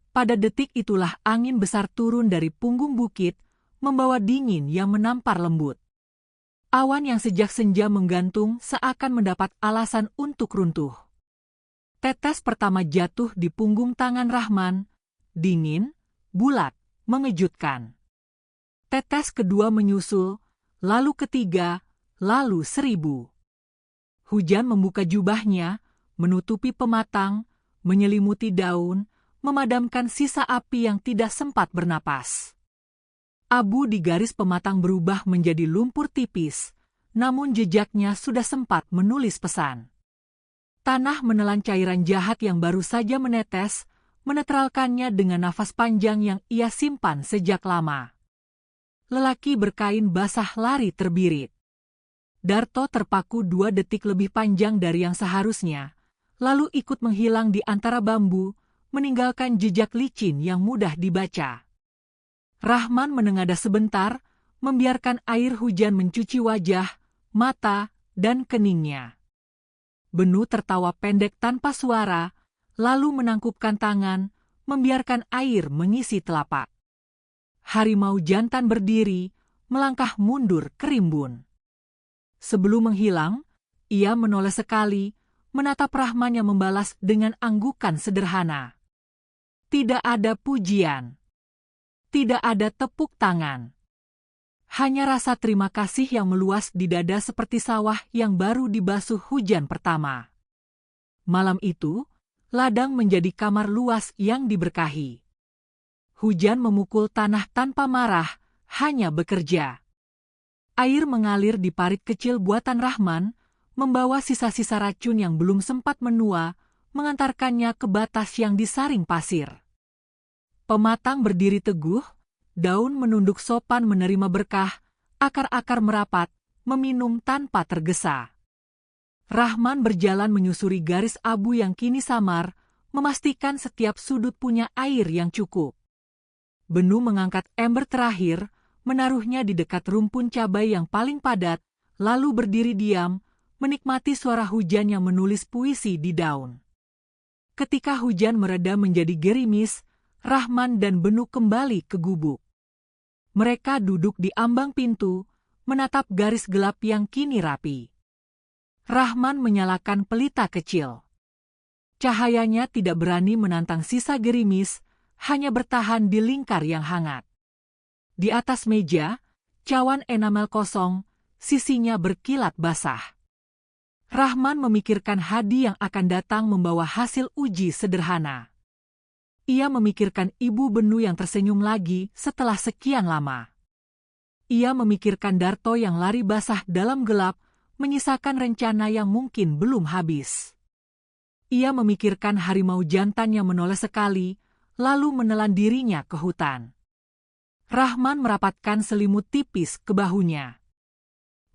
Pada detik itulah angin besar turun dari punggung bukit, membawa dingin yang menampar lembut. Awan yang sejak senja menggantung seakan mendapat alasan untuk runtuh. Tetes pertama jatuh di punggung tangan Rahman, dingin, bulat, mengejutkan. Tetes kedua menyusul, lalu ketiga, lalu 1000. Hujan membuka jubahnya, menutupi pematang, menyelimuti daun, memadamkan sisa api yang tidak sempat bernapas. Abu di garis pematang berubah menjadi lumpur tipis, namun jejaknya sudah sempat menulis pesan. Tanah menelan cairan jahat yang baru saja menetes, menetralkannya dengan nafas panjang yang ia simpan sejak lama. Lelaki berkain basah lari terbirit. Darto terpaku 2 detik lebih panjang dari yang seharusnya, lalu ikut menghilang di antara bambu, meninggalkan jejak licin yang mudah dibaca. Rahman menengadah sebentar, membiarkan air hujan mencuci wajah, mata, dan keningnya. Benu tertawa pendek tanpa suara, lalu menangkupkan tangan, membiarkan air mengisi telapak. Harimau jantan berdiri, melangkah mundur ke rimbun. Sebelum menghilang, ia menoleh sekali, menatap Rahman yang membalas dengan anggukan sederhana. Tidak ada pujian. Tidak ada tepuk tangan. Hanya rasa terima kasih yang meluas di dada seperti sawah yang baru dibasuh hujan pertama. Malam itu, ladang menjadi kamar luas yang diberkahi. Hujan memukul tanah tanpa marah, hanya bekerja. Air mengalir di parit kecil buatan Rahman, membawa sisa-sisa racun yang belum sempat menua, mengantarkannya ke batas yang disaring pasir. Pematang berdiri teguh, daun menunduk sopan menerima berkah, akar-akar merapat, meminum tanpa tergesa. Rahman berjalan menyusuri garis abu yang kini samar, memastikan setiap sudut punya air yang cukup. Benu mengangkat ember terakhir, menaruhnya di dekat rumpun cabai yang paling padat, lalu berdiri diam, menikmati suara hujan yang menulis puisi di daun. Ketika hujan mereda menjadi gerimis, Rahman dan Benu kembali ke gubuk. Mereka duduk di ambang pintu, menatap garis gelap yang kini rapi. Rahman menyalakan pelita kecil. Cahayanya tidak berani menantang sisa gerimis, hanya bertahan di lingkar yang hangat. Di atas meja, cawan enamel kosong, sisinya berkilat basah. Rahman memikirkan hadi yang akan datang membawa hasil uji sederhana. Ia memikirkan ibu Benu yang tersenyum lagi setelah sekian lama. Ia memikirkan Darto yang lari basah dalam gelap, menyisakan rencana yang mungkin belum habis. Ia memikirkan harimau jantan yang menoleh sekali, lalu menelan dirinya ke hutan. Rahman merapatkan selimut tipis ke bahunya.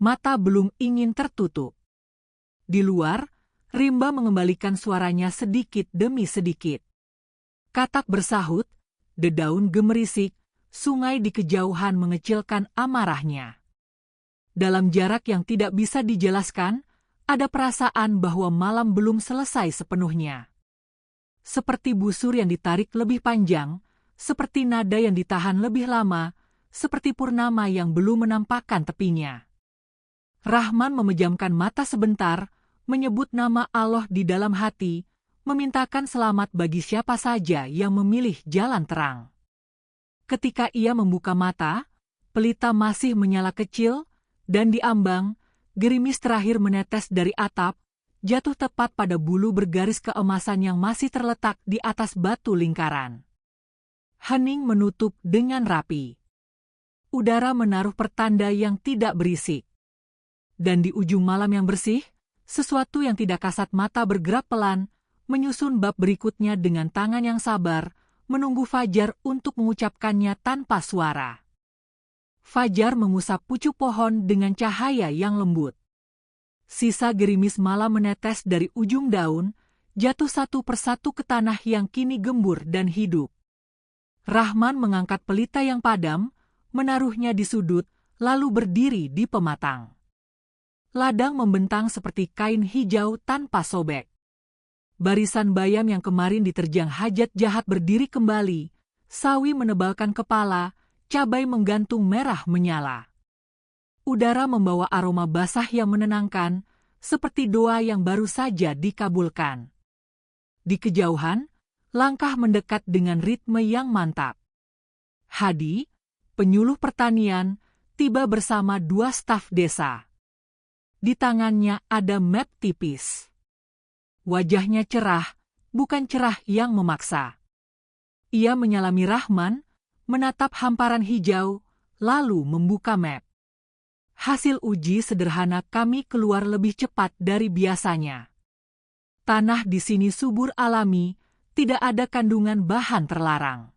Mata belum ingin tertutup. Di luar, rimba mengembalikan suaranya sedikit demi sedikit. Katak bersahut, dedaun gemerisik, sungai di kejauhan mengecilkan amarahnya. Dalam jarak yang tidak bisa dijelaskan, ada perasaan bahwa malam belum selesai sepenuhnya. Seperti busur yang ditarik lebih panjang, seperti nada yang ditahan lebih lama, seperti purnama yang belum menampakkan tepinya. Rahman memejamkan mata sebentar, menyebut nama Allah di dalam hati, memintakan selamat bagi siapa saja yang memilih jalan terang. Ketika ia membuka mata, pelita masih menyala kecil, dan di ambang, gerimis terakhir menetes dari atap, jatuh tepat pada bulu bergaris keemasan yang masih terletak di atas batu lingkaran. Hening menutup dengan rapi. Udara menaruh pertanda yang tidak berisik. Dan di ujung malam yang bersih, sesuatu yang tidak kasat mata bergerak pelan, menyusun bab berikutnya dengan tangan yang sabar, menunggu Fajar untuk mengucapkannya tanpa suara. Fajar mengusap pucuk pohon dengan cahaya yang lembut. Sisa gerimis malam menetes dari ujung daun, jatuh satu persatu ke tanah yang kini gembur dan hidup. Rahman mengangkat pelita yang padam, menaruhnya di sudut, lalu berdiri di pematang. Ladang membentang seperti kain hijau tanpa sobek. Barisan bayam yang kemarin diterjang hajat jahat berdiri kembali, sawi menebalkan kepala, cabai menggantung merah menyala. Udara membawa aroma basah yang menenangkan, seperti doa yang baru saja dikabulkan. Di kejauhan, langkah mendekat dengan ritme yang mantap. Hadi, penyuluh pertanian, tiba bersama 2 staf desa. Di tangannya ada map tipis. Wajahnya cerah, bukan cerah yang memaksa. Ia menyalami Rahman, menatap hamparan hijau, lalu membuka map. Hasil uji sederhana kami keluar lebih cepat dari biasanya. Tanah di sini subur alami, tidak ada kandungan bahan terlarang.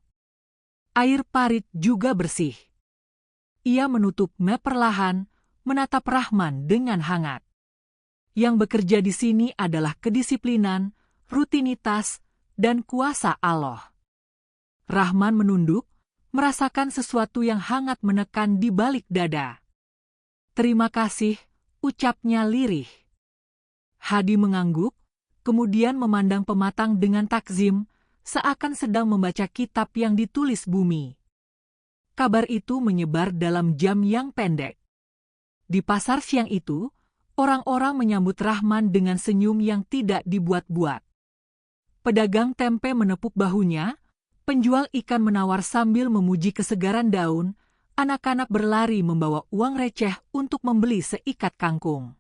Air parit juga bersih. Ia menutup map perlahan, menatap Rahman dengan hangat. Yang bekerja di sini adalah kedisiplinan, rutinitas, dan kuasa Allah. Rahman menunduk, merasakan sesuatu yang hangat menekan di balik dada. Terima kasih, ucapnya lirih. Hadi mengangguk, kemudian memandang pematang dengan takzim, seakan sedang membaca kitab yang ditulis bumi. Kabar itu menyebar dalam jam yang pendek. Di pasar siang itu, orang-orang menyambut Rahman dengan senyum yang tidak dibuat-buat. Pedagang tempe menepuk bahunya, penjual ikan menawar sambil memuji kesegaran daun, anak-anak berlari membawa uang receh untuk membeli seikat kangkung.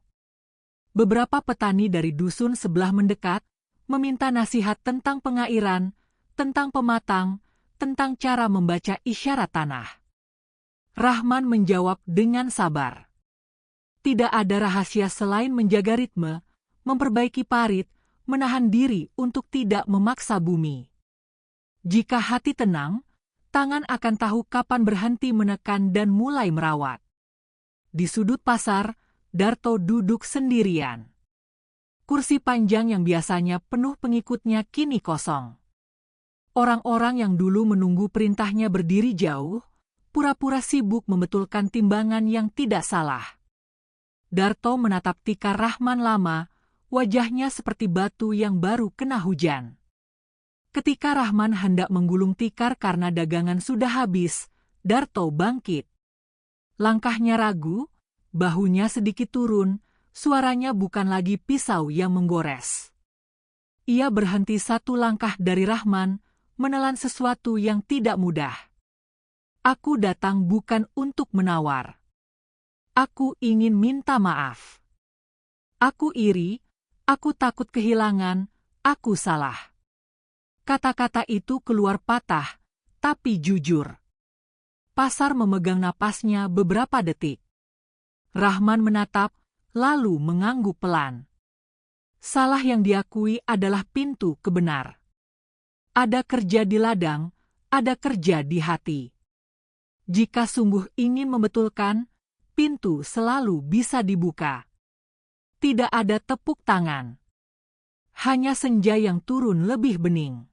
Beberapa petani dari dusun sebelah mendekat, meminta nasihat tentang pengairan, tentang pematang, tentang cara membaca isyarat tanah. Rahman menjawab dengan sabar. Tidak ada rahasia selain menjaga ritme, memperbaiki parit, menahan diri untuk tidak memaksa bumi. Jika hati tenang, tangan akan tahu kapan berhenti menekan dan mulai merawat. Di sudut pasar, Darto duduk sendirian. Kursi panjang yang biasanya penuh pengikutnya kini kosong. Orang-orang yang dulu menunggu perintahnya berdiri jauh, pura-pura sibuk membetulkan timbangan yang tidak salah. Darto menatap tikar Rahman lama, wajahnya seperti batu yang baru kena hujan. Ketika Rahman hendak menggulung tikar karena dagangan sudah habis, Darto bangkit. Langkahnya ragu, bahunya sedikit turun, suaranya bukan lagi pisau yang menggores. Ia berhenti satu langkah dari Rahman, menelan sesuatu yang tidak mudah. Aku datang bukan untuk menawar. Aku ingin minta maaf. Aku iri, aku takut kehilangan, aku salah. Kata-kata itu keluar patah, tapi jujur. Pasar memegang napasnya beberapa detik. Rahman menatap, lalu mengangguk pelan. Salah yang diakui adalah pintu kebenar. Ada kerja di ladang, ada kerja di hati. Jika sungguh ingin membetulkan, pintu selalu bisa dibuka. Tidak ada tepuk tangan. Hanya senja yang turun lebih bening.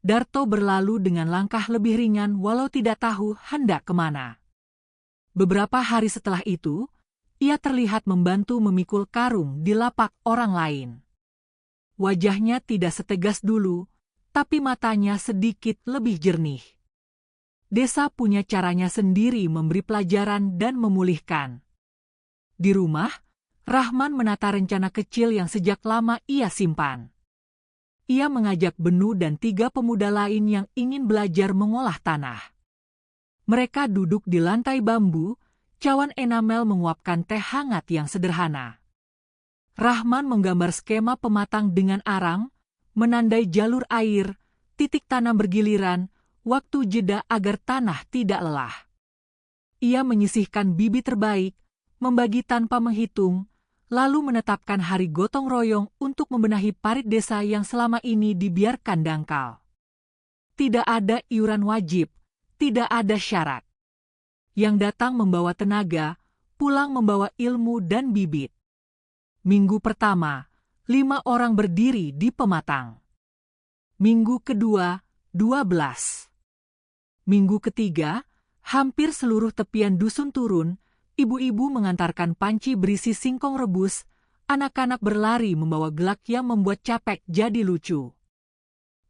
Darto berlalu dengan langkah lebih ringan walau tidak tahu hendak kemana. Beberapa hari setelah itu, ia terlihat membantu memikul karung di lapak orang lain. Wajahnya tidak setegas dulu, tapi matanya sedikit lebih jernih. Desa punya caranya sendiri memberi pelajaran dan memulihkan. Di rumah, Rahman menata rencana kecil yang sejak lama ia simpan. Ia mengajak Benu dan 3 pemuda lain yang ingin belajar mengolah tanah. Mereka duduk di lantai bambu, cawan enamel menguapkan teh hangat yang sederhana. Rahman menggambar skema pematang dengan arang, menandai jalur air, titik tanam bergiliran, waktu jeda agar tanah tidak lelah. Ia menyisihkan bibit terbaik, membagi tanpa menghitung, lalu menetapkan hari gotong royong untuk membenahi parit desa yang selama ini dibiarkan dangkal. Tidak ada iuran wajib, tidak ada syarat. Yang datang membawa tenaga, pulang membawa ilmu dan bibit. Minggu pertama, 5 orang berdiri di pematang. Minggu kedua, 12. Minggu ketiga, hampir seluruh tepian dusun turun, ibu-ibu mengantarkan panci berisi singkong rebus, anak-anak berlari membawa gelak yang membuat capek jadi lucu.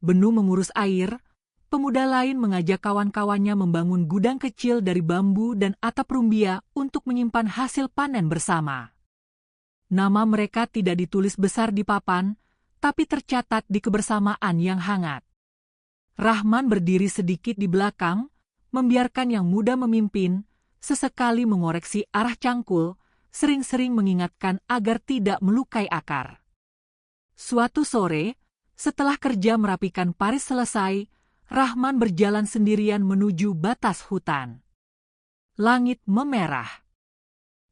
Benu mengurus air, pemuda lain mengajak kawan-kawannya membangun gudang kecil dari bambu dan atap rumbia untuk menyimpan hasil panen bersama. Nama mereka tidak ditulis besar di papan, tapi tercatat di kebersamaan yang hangat. Rahman berdiri sedikit di belakang, membiarkan yang muda memimpin, sesekali mengoreksi arah cangkul, sering-sering mengingatkan agar tidak melukai akar. Suatu sore, setelah kerja merapikan parit selesai, Rahman berjalan sendirian menuju batas hutan. Langit memerah.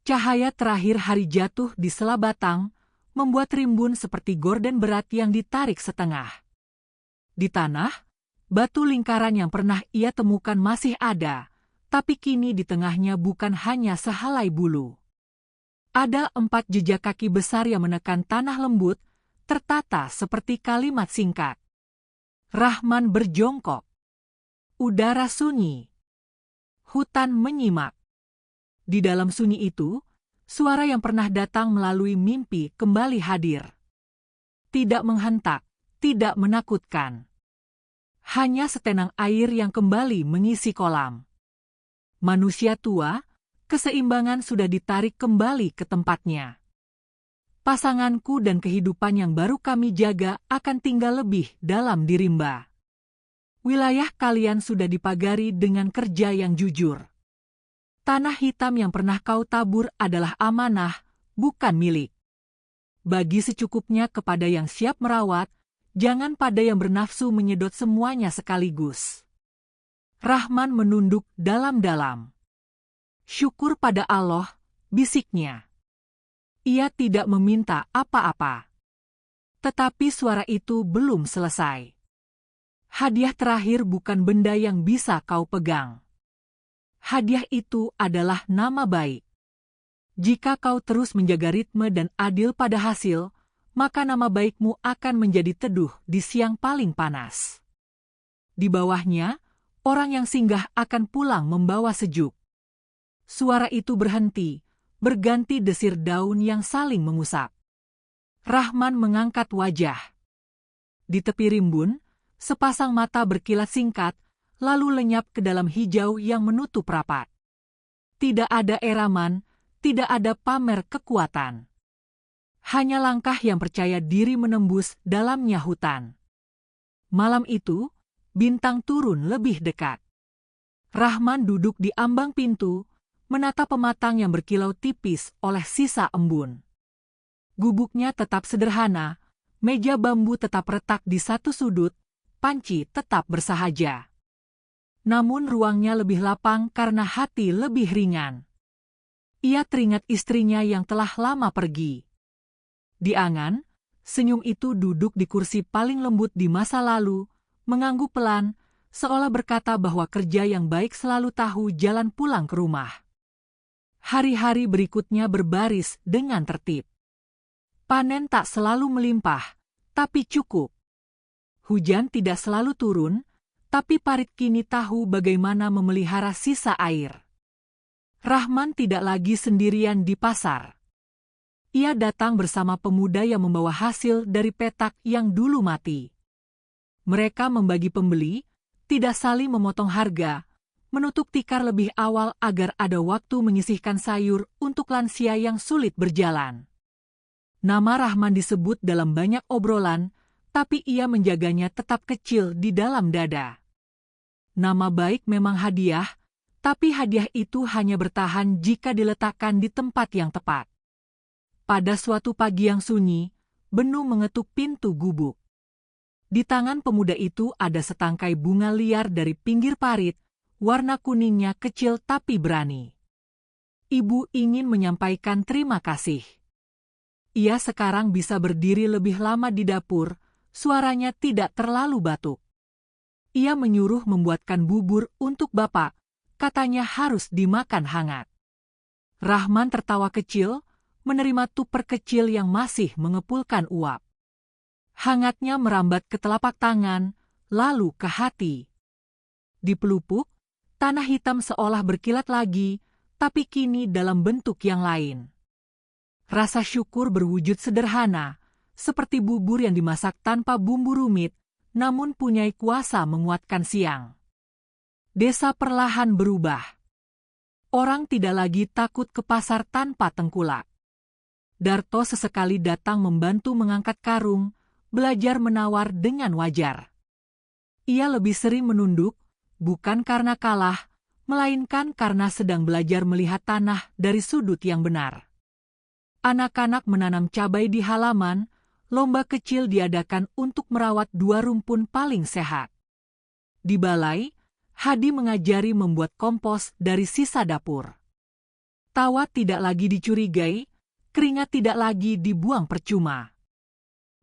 Cahaya terakhir hari jatuh di sela batang, membuat rimbun seperti gorden berat yang ditarik setengah. Di tanah, batu lingkaran yang pernah ia temukan masih ada, tapi kini di tengahnya bukan hanya sehelai bulu. Ada 4 jejak kaki besar yang menekan tanah lembut, tertata seperti kalimat singkat. Rahman berjongkok. Udara sunyi. Hutan menyimak. Di dalam sunyi itu, suara yang pernah datang melalui mimpi kembali hadir. Tidak menghentak, tidak menakutkan. Hanya setenang air yang kembali mengisi kolam. Manusia tua, keseimbangan sudah ditarik kembali ke tempatnya. Pasanganku dan kehidupan yang baru kami jaga akan tinggal lebih dalam di rimba. Wilayah kalian sudah dipagari dengan kerja yang jujur. Tanah hitam yang pernah kau tabur adalah amanah, bukan milik. Bagi secukupnya kepada yang siap merawat, jangan pada yang bernafsu menyedot semuanya sekaligus. Rahman menunduk dalam-dalam. Syukur pada Allah, bisiknya. Ia tidak meminta apa-apa. Tetapi suara itu belum selesai. Hadiah terakhir bukan benda yang bisa kau pegang. Hadiah itu adalah nama baik. Jika kau terus menjaga ritme dan adil pada hasil, maka nama baikmu akan menjadi teduh di siang paling panas. Di bawahnya, orang yang singgah akan pulang membawa sejuk. Suara itu berhenti, berganti desir daun yang saling mengusap. Rahman mengangkat wajah. Di tepi rimbun, sepasang mata berkilat singkat, lalu lenyap ke dalam hijau yang menutup rapat. Tidak ada eraman, tidak ada pamer kekuatan. Hanya langkah yang percaya diri menembus dalamnya hutan. Malam itu, bintang turun lebih dekat. Rahman duduk di ambang pintu, menatap pematang yang berkilau tipis oleh sisa embun. Gubuknya tetap sederhana, meja bambu tetap retak di satu sudut, panci tetap bersahaja. Namun ruangnya lebih lapang karena hati lebih ringan. Ia teringat istrinya yang telah lama pergi. Di angan, senyum itu duduk di kursi paling lembut di masa lalu, mengangguk pelan, seolah berkata bahwa kerja yang baik selalu tahu jalan pulang ke rumah. Hari-hari berikutnya berbaris dengan tertib. Panen tak selalu melimpah, tapi cukup. Hujan tidak selalu turun, tapi parit kini tahu bagaimana memelihara sisa air. Rahman tidak lagi sendirian di pasar. Ia datang bersama pemuda yang membawa hasil dari petak yang dulu mati. Mereka membagi pembeli, tidak saling memotong harga, menutup tikar lebih awal agar ada waktu menyisihkan sayur untuk lansia yang sulit berjalan. Nama Rahman disebut dalam banyak obrolan, tapi ia menjaganya tetap kecil di dalam dada. Nama baik memang hadiah, tapi hadiah itu hanya bertahan jika diletakkan di tempat yang tepat. Pada suatu pagi yang sunyi, Benu mengetuk pintu gubuk. Di tangan pemuda itu ada setangkai bunga liar dari pinggir parit, warna kuningnya kecil tapi berani. Ibu ingin menyampaikan terima kasih. Ia sekarang bisa berdiri lebih lama di dapur, suaranya tidak terlalu batuk. Ia menyuruh membuatkan bubur untuk bapak, katanya harus dimakan hangat. Rahman tertawa kecil, menerima tuper kecil yang masih mengepulkan uap. Hangatnya merambat ke telapak tangan, lalu ke hati. Di pelupuk, tanah hitam seolah berkilat lagi, tapi kini dalam bentuk yang lain. Rasa syukur berwujud sederhana, seperti bubur yang dimasak tanpa bumbu rumit, namun punyai kuasa menguatkan siang. Desa perlahan berubah. Orang tidak lagi takut ke pasar tanpa tengkulak. Darto sesekali datang membantu mengangkat karung, belajar menawar dengan wajar. Ia lebih sering menunduk, bukan karena kalah, melainkan karena sedang belajar melihat tanah dari sudut yang benar. Anak-anak menanam cabai di halaman, lomba kecil diadakan untuk merawat 2 rumpun paling sehat. Di balai, Hadi mengajari membuat kompos dari sisa dapur. Tawa tidak lagi dicurigai, keringat tidak lagi dibuang percuma.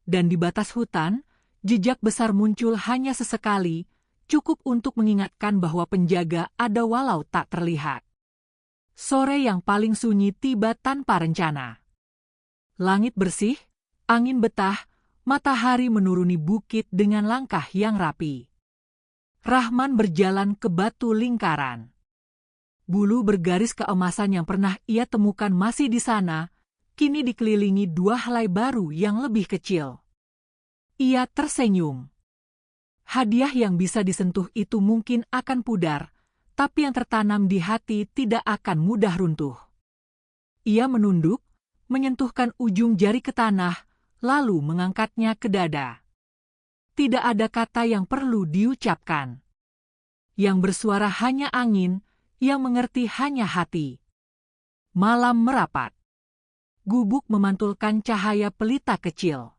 Dan di batas hutan, jejak besar muncul hanya sesekali, cukup untuk mengingatkan bahwa penjaga ada walau tak terlihat. Sore yang paling sunyi tiba tanpa rencana. Langit bersih, angin betah, matahari menuruni bukit dengan langkah yang rapi. Rahman berjalan ke batu lingkaran. Bulu bergaris keemasan yang pernah ia temukan masih di sana, kini dikelilingi dua helai baru yang lebih kecil. Ia tersenyum. Hadiah yang bisa disentuh itu mungkin akan pudar, tapi yang tertanam di hati tidak akan mudah runtuh. Ia menunduk, menyentuhkan ujung jari ke tanah, lalu mengangkatnya ke dada. Tidak ada kata yang perlu diucapkan. Yang bersuara hanya angin, yang mengerti hanya hati. Malam merapat. Gubuk memantulkan cahaya pelita kecil.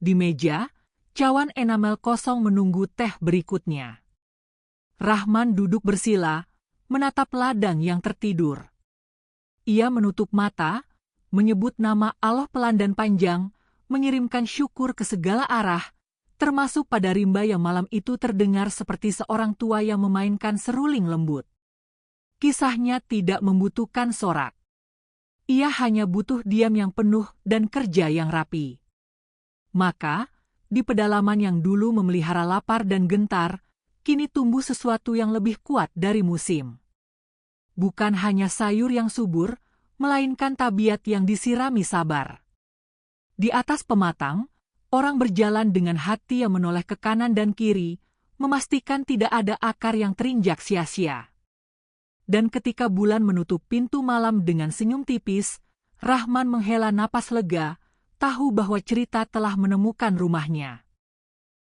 Di meja, cawan enamel kosong menunggu teh berikutnya. Rahman duduk bersila, menatap ladang yang tertidur. Ia menutup mata, menyebut nama Allah pelan dan panjang, mengirimkan syukur ke segala arah, termasuk pada rimba yang malam itu terdengar seperti seorang tua yang memainkan seruling lembut. Kisahnya tidak membutuhkan sorak. Ia hanya butuh diam yang penuh dan kerja yang rapi. Maka, di pedalaman yang dulu memelihara lapar dan gentar, kini tumbuh sesuatu yang lebih kuat dari musim. Bukan hanya sayur yang subur, melainkan tabiat yang disirami sabar. Di atas pematang, orang berjalan dengan hati yang menoleh ke kanan dan kiri, memastikan tidak ada akar yang terinjak sia-sia. Dan ketika bulan menutup pintu malam dengan senyum tipis, Rahman menghela napas lega, tahu bahwa cerita telah menemukan rumahnya.